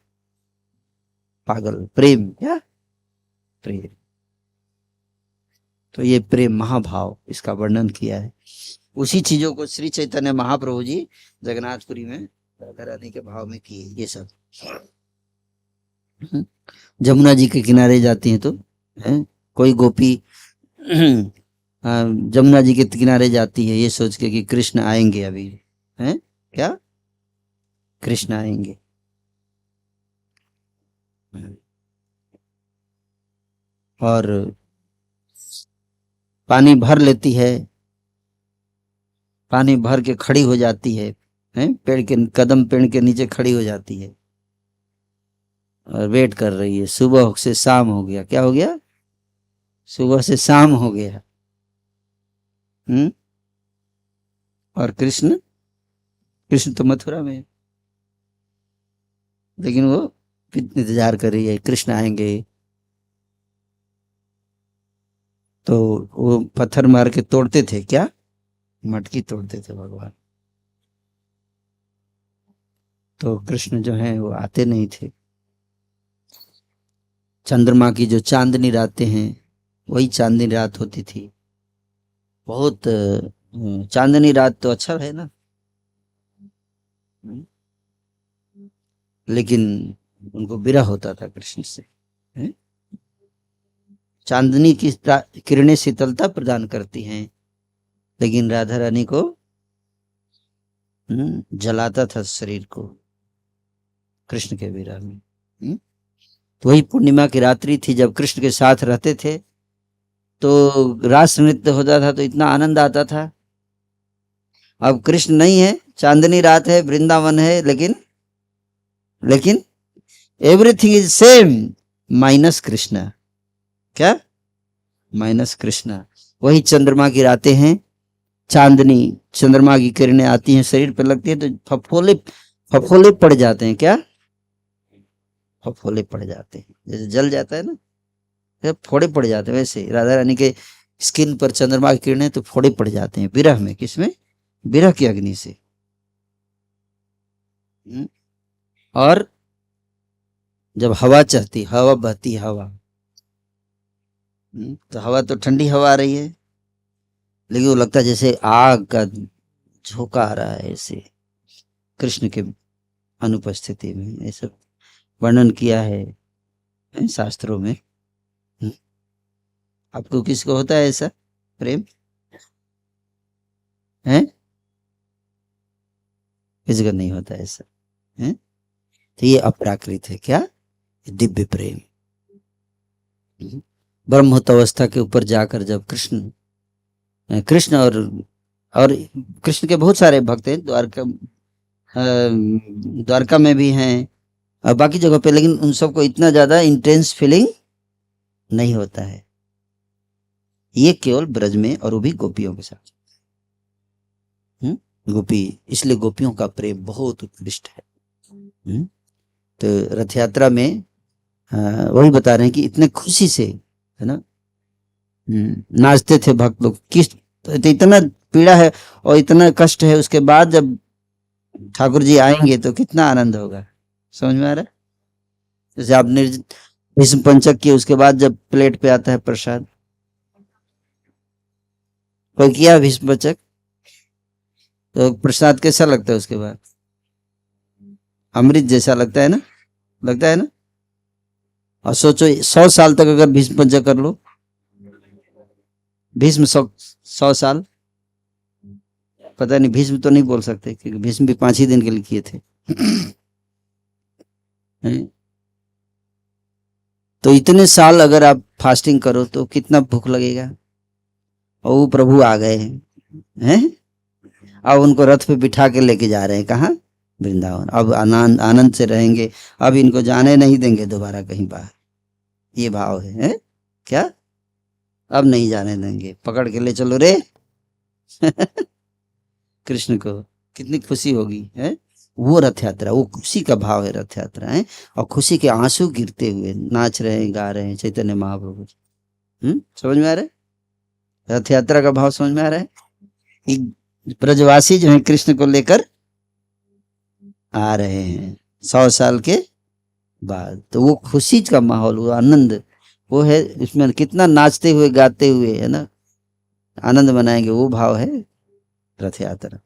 पागल प्रेम, क्या प्रेम? तो ये प्रेम महाभाव, इसका वर्णन किया है। उसी चीजों को श्री चैतन्य महाप्रभु जी जगन्नाथपुरी में राधा रानी के भाव में किए ये सब। जमुना जी के किनारे जाती हैं तो कोई गोपी जमुना जी के किनारे जाती है ये सोच के कि कृष्ण आएंगे अभी, हैं? क्या कृष्ण आएंगे? और पानी भर लेती है, पानी भर के खड़ी हो जाती है, हैं? पेड़ के कदम, पेड़ के नीचे खड़ी हो जाती है और वेट कर रही है। सुबह से शाम हो गया, क्या हो गया? सुबह से शाम हो गया। और कृष्ण, कृष्ण तो मथुरा में है, लेकिन वो इंतजार कर रही है कृष्ण आएंगे। तो वो पत्थर मार के तोड़ते थे, क्या मटकी तोड़ते थे भगवान। तो कृष्ण जो है वो आते नहीं थे। चंद्रमा की जो चांदनी रातें हैं वही चांदनी रात होती थी। बहुत चांदनी रात तो अच्छा है ना, लेकिन उनको विरह होता था कृष्ण से। चांदनी की किरणें शीतलता प्रदान करती हैं, लेकिन राधा रानी को जलाता था शरीर को कृष्ण के विरह में। तो वही पूर्णिमा की रात्रि थी जब कृष्ण के साथ रहते थे, तो रास नृत्य होता था तो इतना आनंद आता था। अब कृष्ण नहीं है, चांदनी रात है, वृंदावन है, लेकिन लेकिन everything is same minus Krishna. क्या माइनस कृष्ण? वही चंद्रमा की रातें हैं, चांदनी चंद्रमा की किरणें आती हैं, शरीर पर लगती है तो फफोले फफोले पड़ जाते हैं। क्या फफोले पड़ जाते हैं? जैसे जल जाता है ना, फोड़े पड़ जाते हैं, वैसे राधा रानी के स्किन पर चंद्रमा की किरणें तो फोड़े पड़ जाते हैं विरह में। किसमें? विरह की अग्नि से। और जब हवा चलती, हवा बहती, हवा तो हवा तो ठंडी हवा आ रही है, लेकिन वो लगता है जैसे आग का झोंका आ रहा है ऐसे कृष्ण के अनुपस्थिति में। ऐसा वर्णन किया है शास्त्रों में। आपको किसको होता है ऐसा प्रेम है? किसी को नहीं होता ऐसा है। तो ये अपराकृत है, क्या? दिव्य प्रेम। ब्रह्मोत अवस्था के ऊपर जाकर जब कृष्ण और कृष्ण के बहुत सारे भक्त हैं, द्वारका में भी हैं और बाकी जगह पे, लेकिन उन सबको इतना ज्यादा इंटेंस फीलिंग नहीं होता है। ये केवल ब्रज में, और वो भी गोपियों के साथ। गोपी, इसलिए गोपियों का प्रेम बहुत उत्कृष्ट है। तो रथ यात्रा में वही बता रहे हैं कि इतने खुशी से, है ना, नाचते थे भक्त लोग। तो इतना पीड़ा है और इतना कष्ट है, उसके बाद जब ठाकुर जी आएंगे तो कितना आनंद होगा। समझ में आ रहा है? जैसे आपने भीष्म पंचक किए, उसके बाद जब प्लेट पे आता है प्रसाद, कोई किया भीष्म पंचक, तो प्रसाद कैसा लगता है उसके बाद? अमृत जैसा लगता है ना, लगता है ना। और सोचो 100 साल तक अगर भीष्म पंचक कर लो, भीष्म 100 साल, पता नहीं, भीष्म तो नहीं बोल सकते क्योंकि भीष्म भी 5 ही दिन के लिए किए थे। तो इतने साल अगर आप फास्टिंग करो तो कितना भूख लगेगा। और वो प्रभु आ गए हैं, अब उनको रथ पे बिठा के लेके जा रहे हैं, कहाँ? वृंदावन। अब आनंद से रहेंगे, अब इनको जाने नहीं देंगे दोबारा कहीं बाहर। ये भाव है? क्या? अब नहीं जाने देंगे, पकड़ के ले चलो रे। कृष्ण को कितनी खुशी होगी, है? वो रथ यात्रा, वो खुशी का भाव है रथ यात्रा, है। और खुशी के आंसू गिरते हुए नाच रहे हैं, गा रहे हैं चैतन्य महाप्रभु। समझ में आ रहा है? रथ यात्रा का भाव समझ में आ रहा है? ब्रजवासी जो है कृष्ण को लेकर आ रहे हैं 100 साल के बाद, तो वो खुशी का माहौल, वो आनंद, वो है इसमें। कितना नाचते हुए गाते हुए, है ना, आनंद मनाएंगे, वो भाव है रथ यात्रा।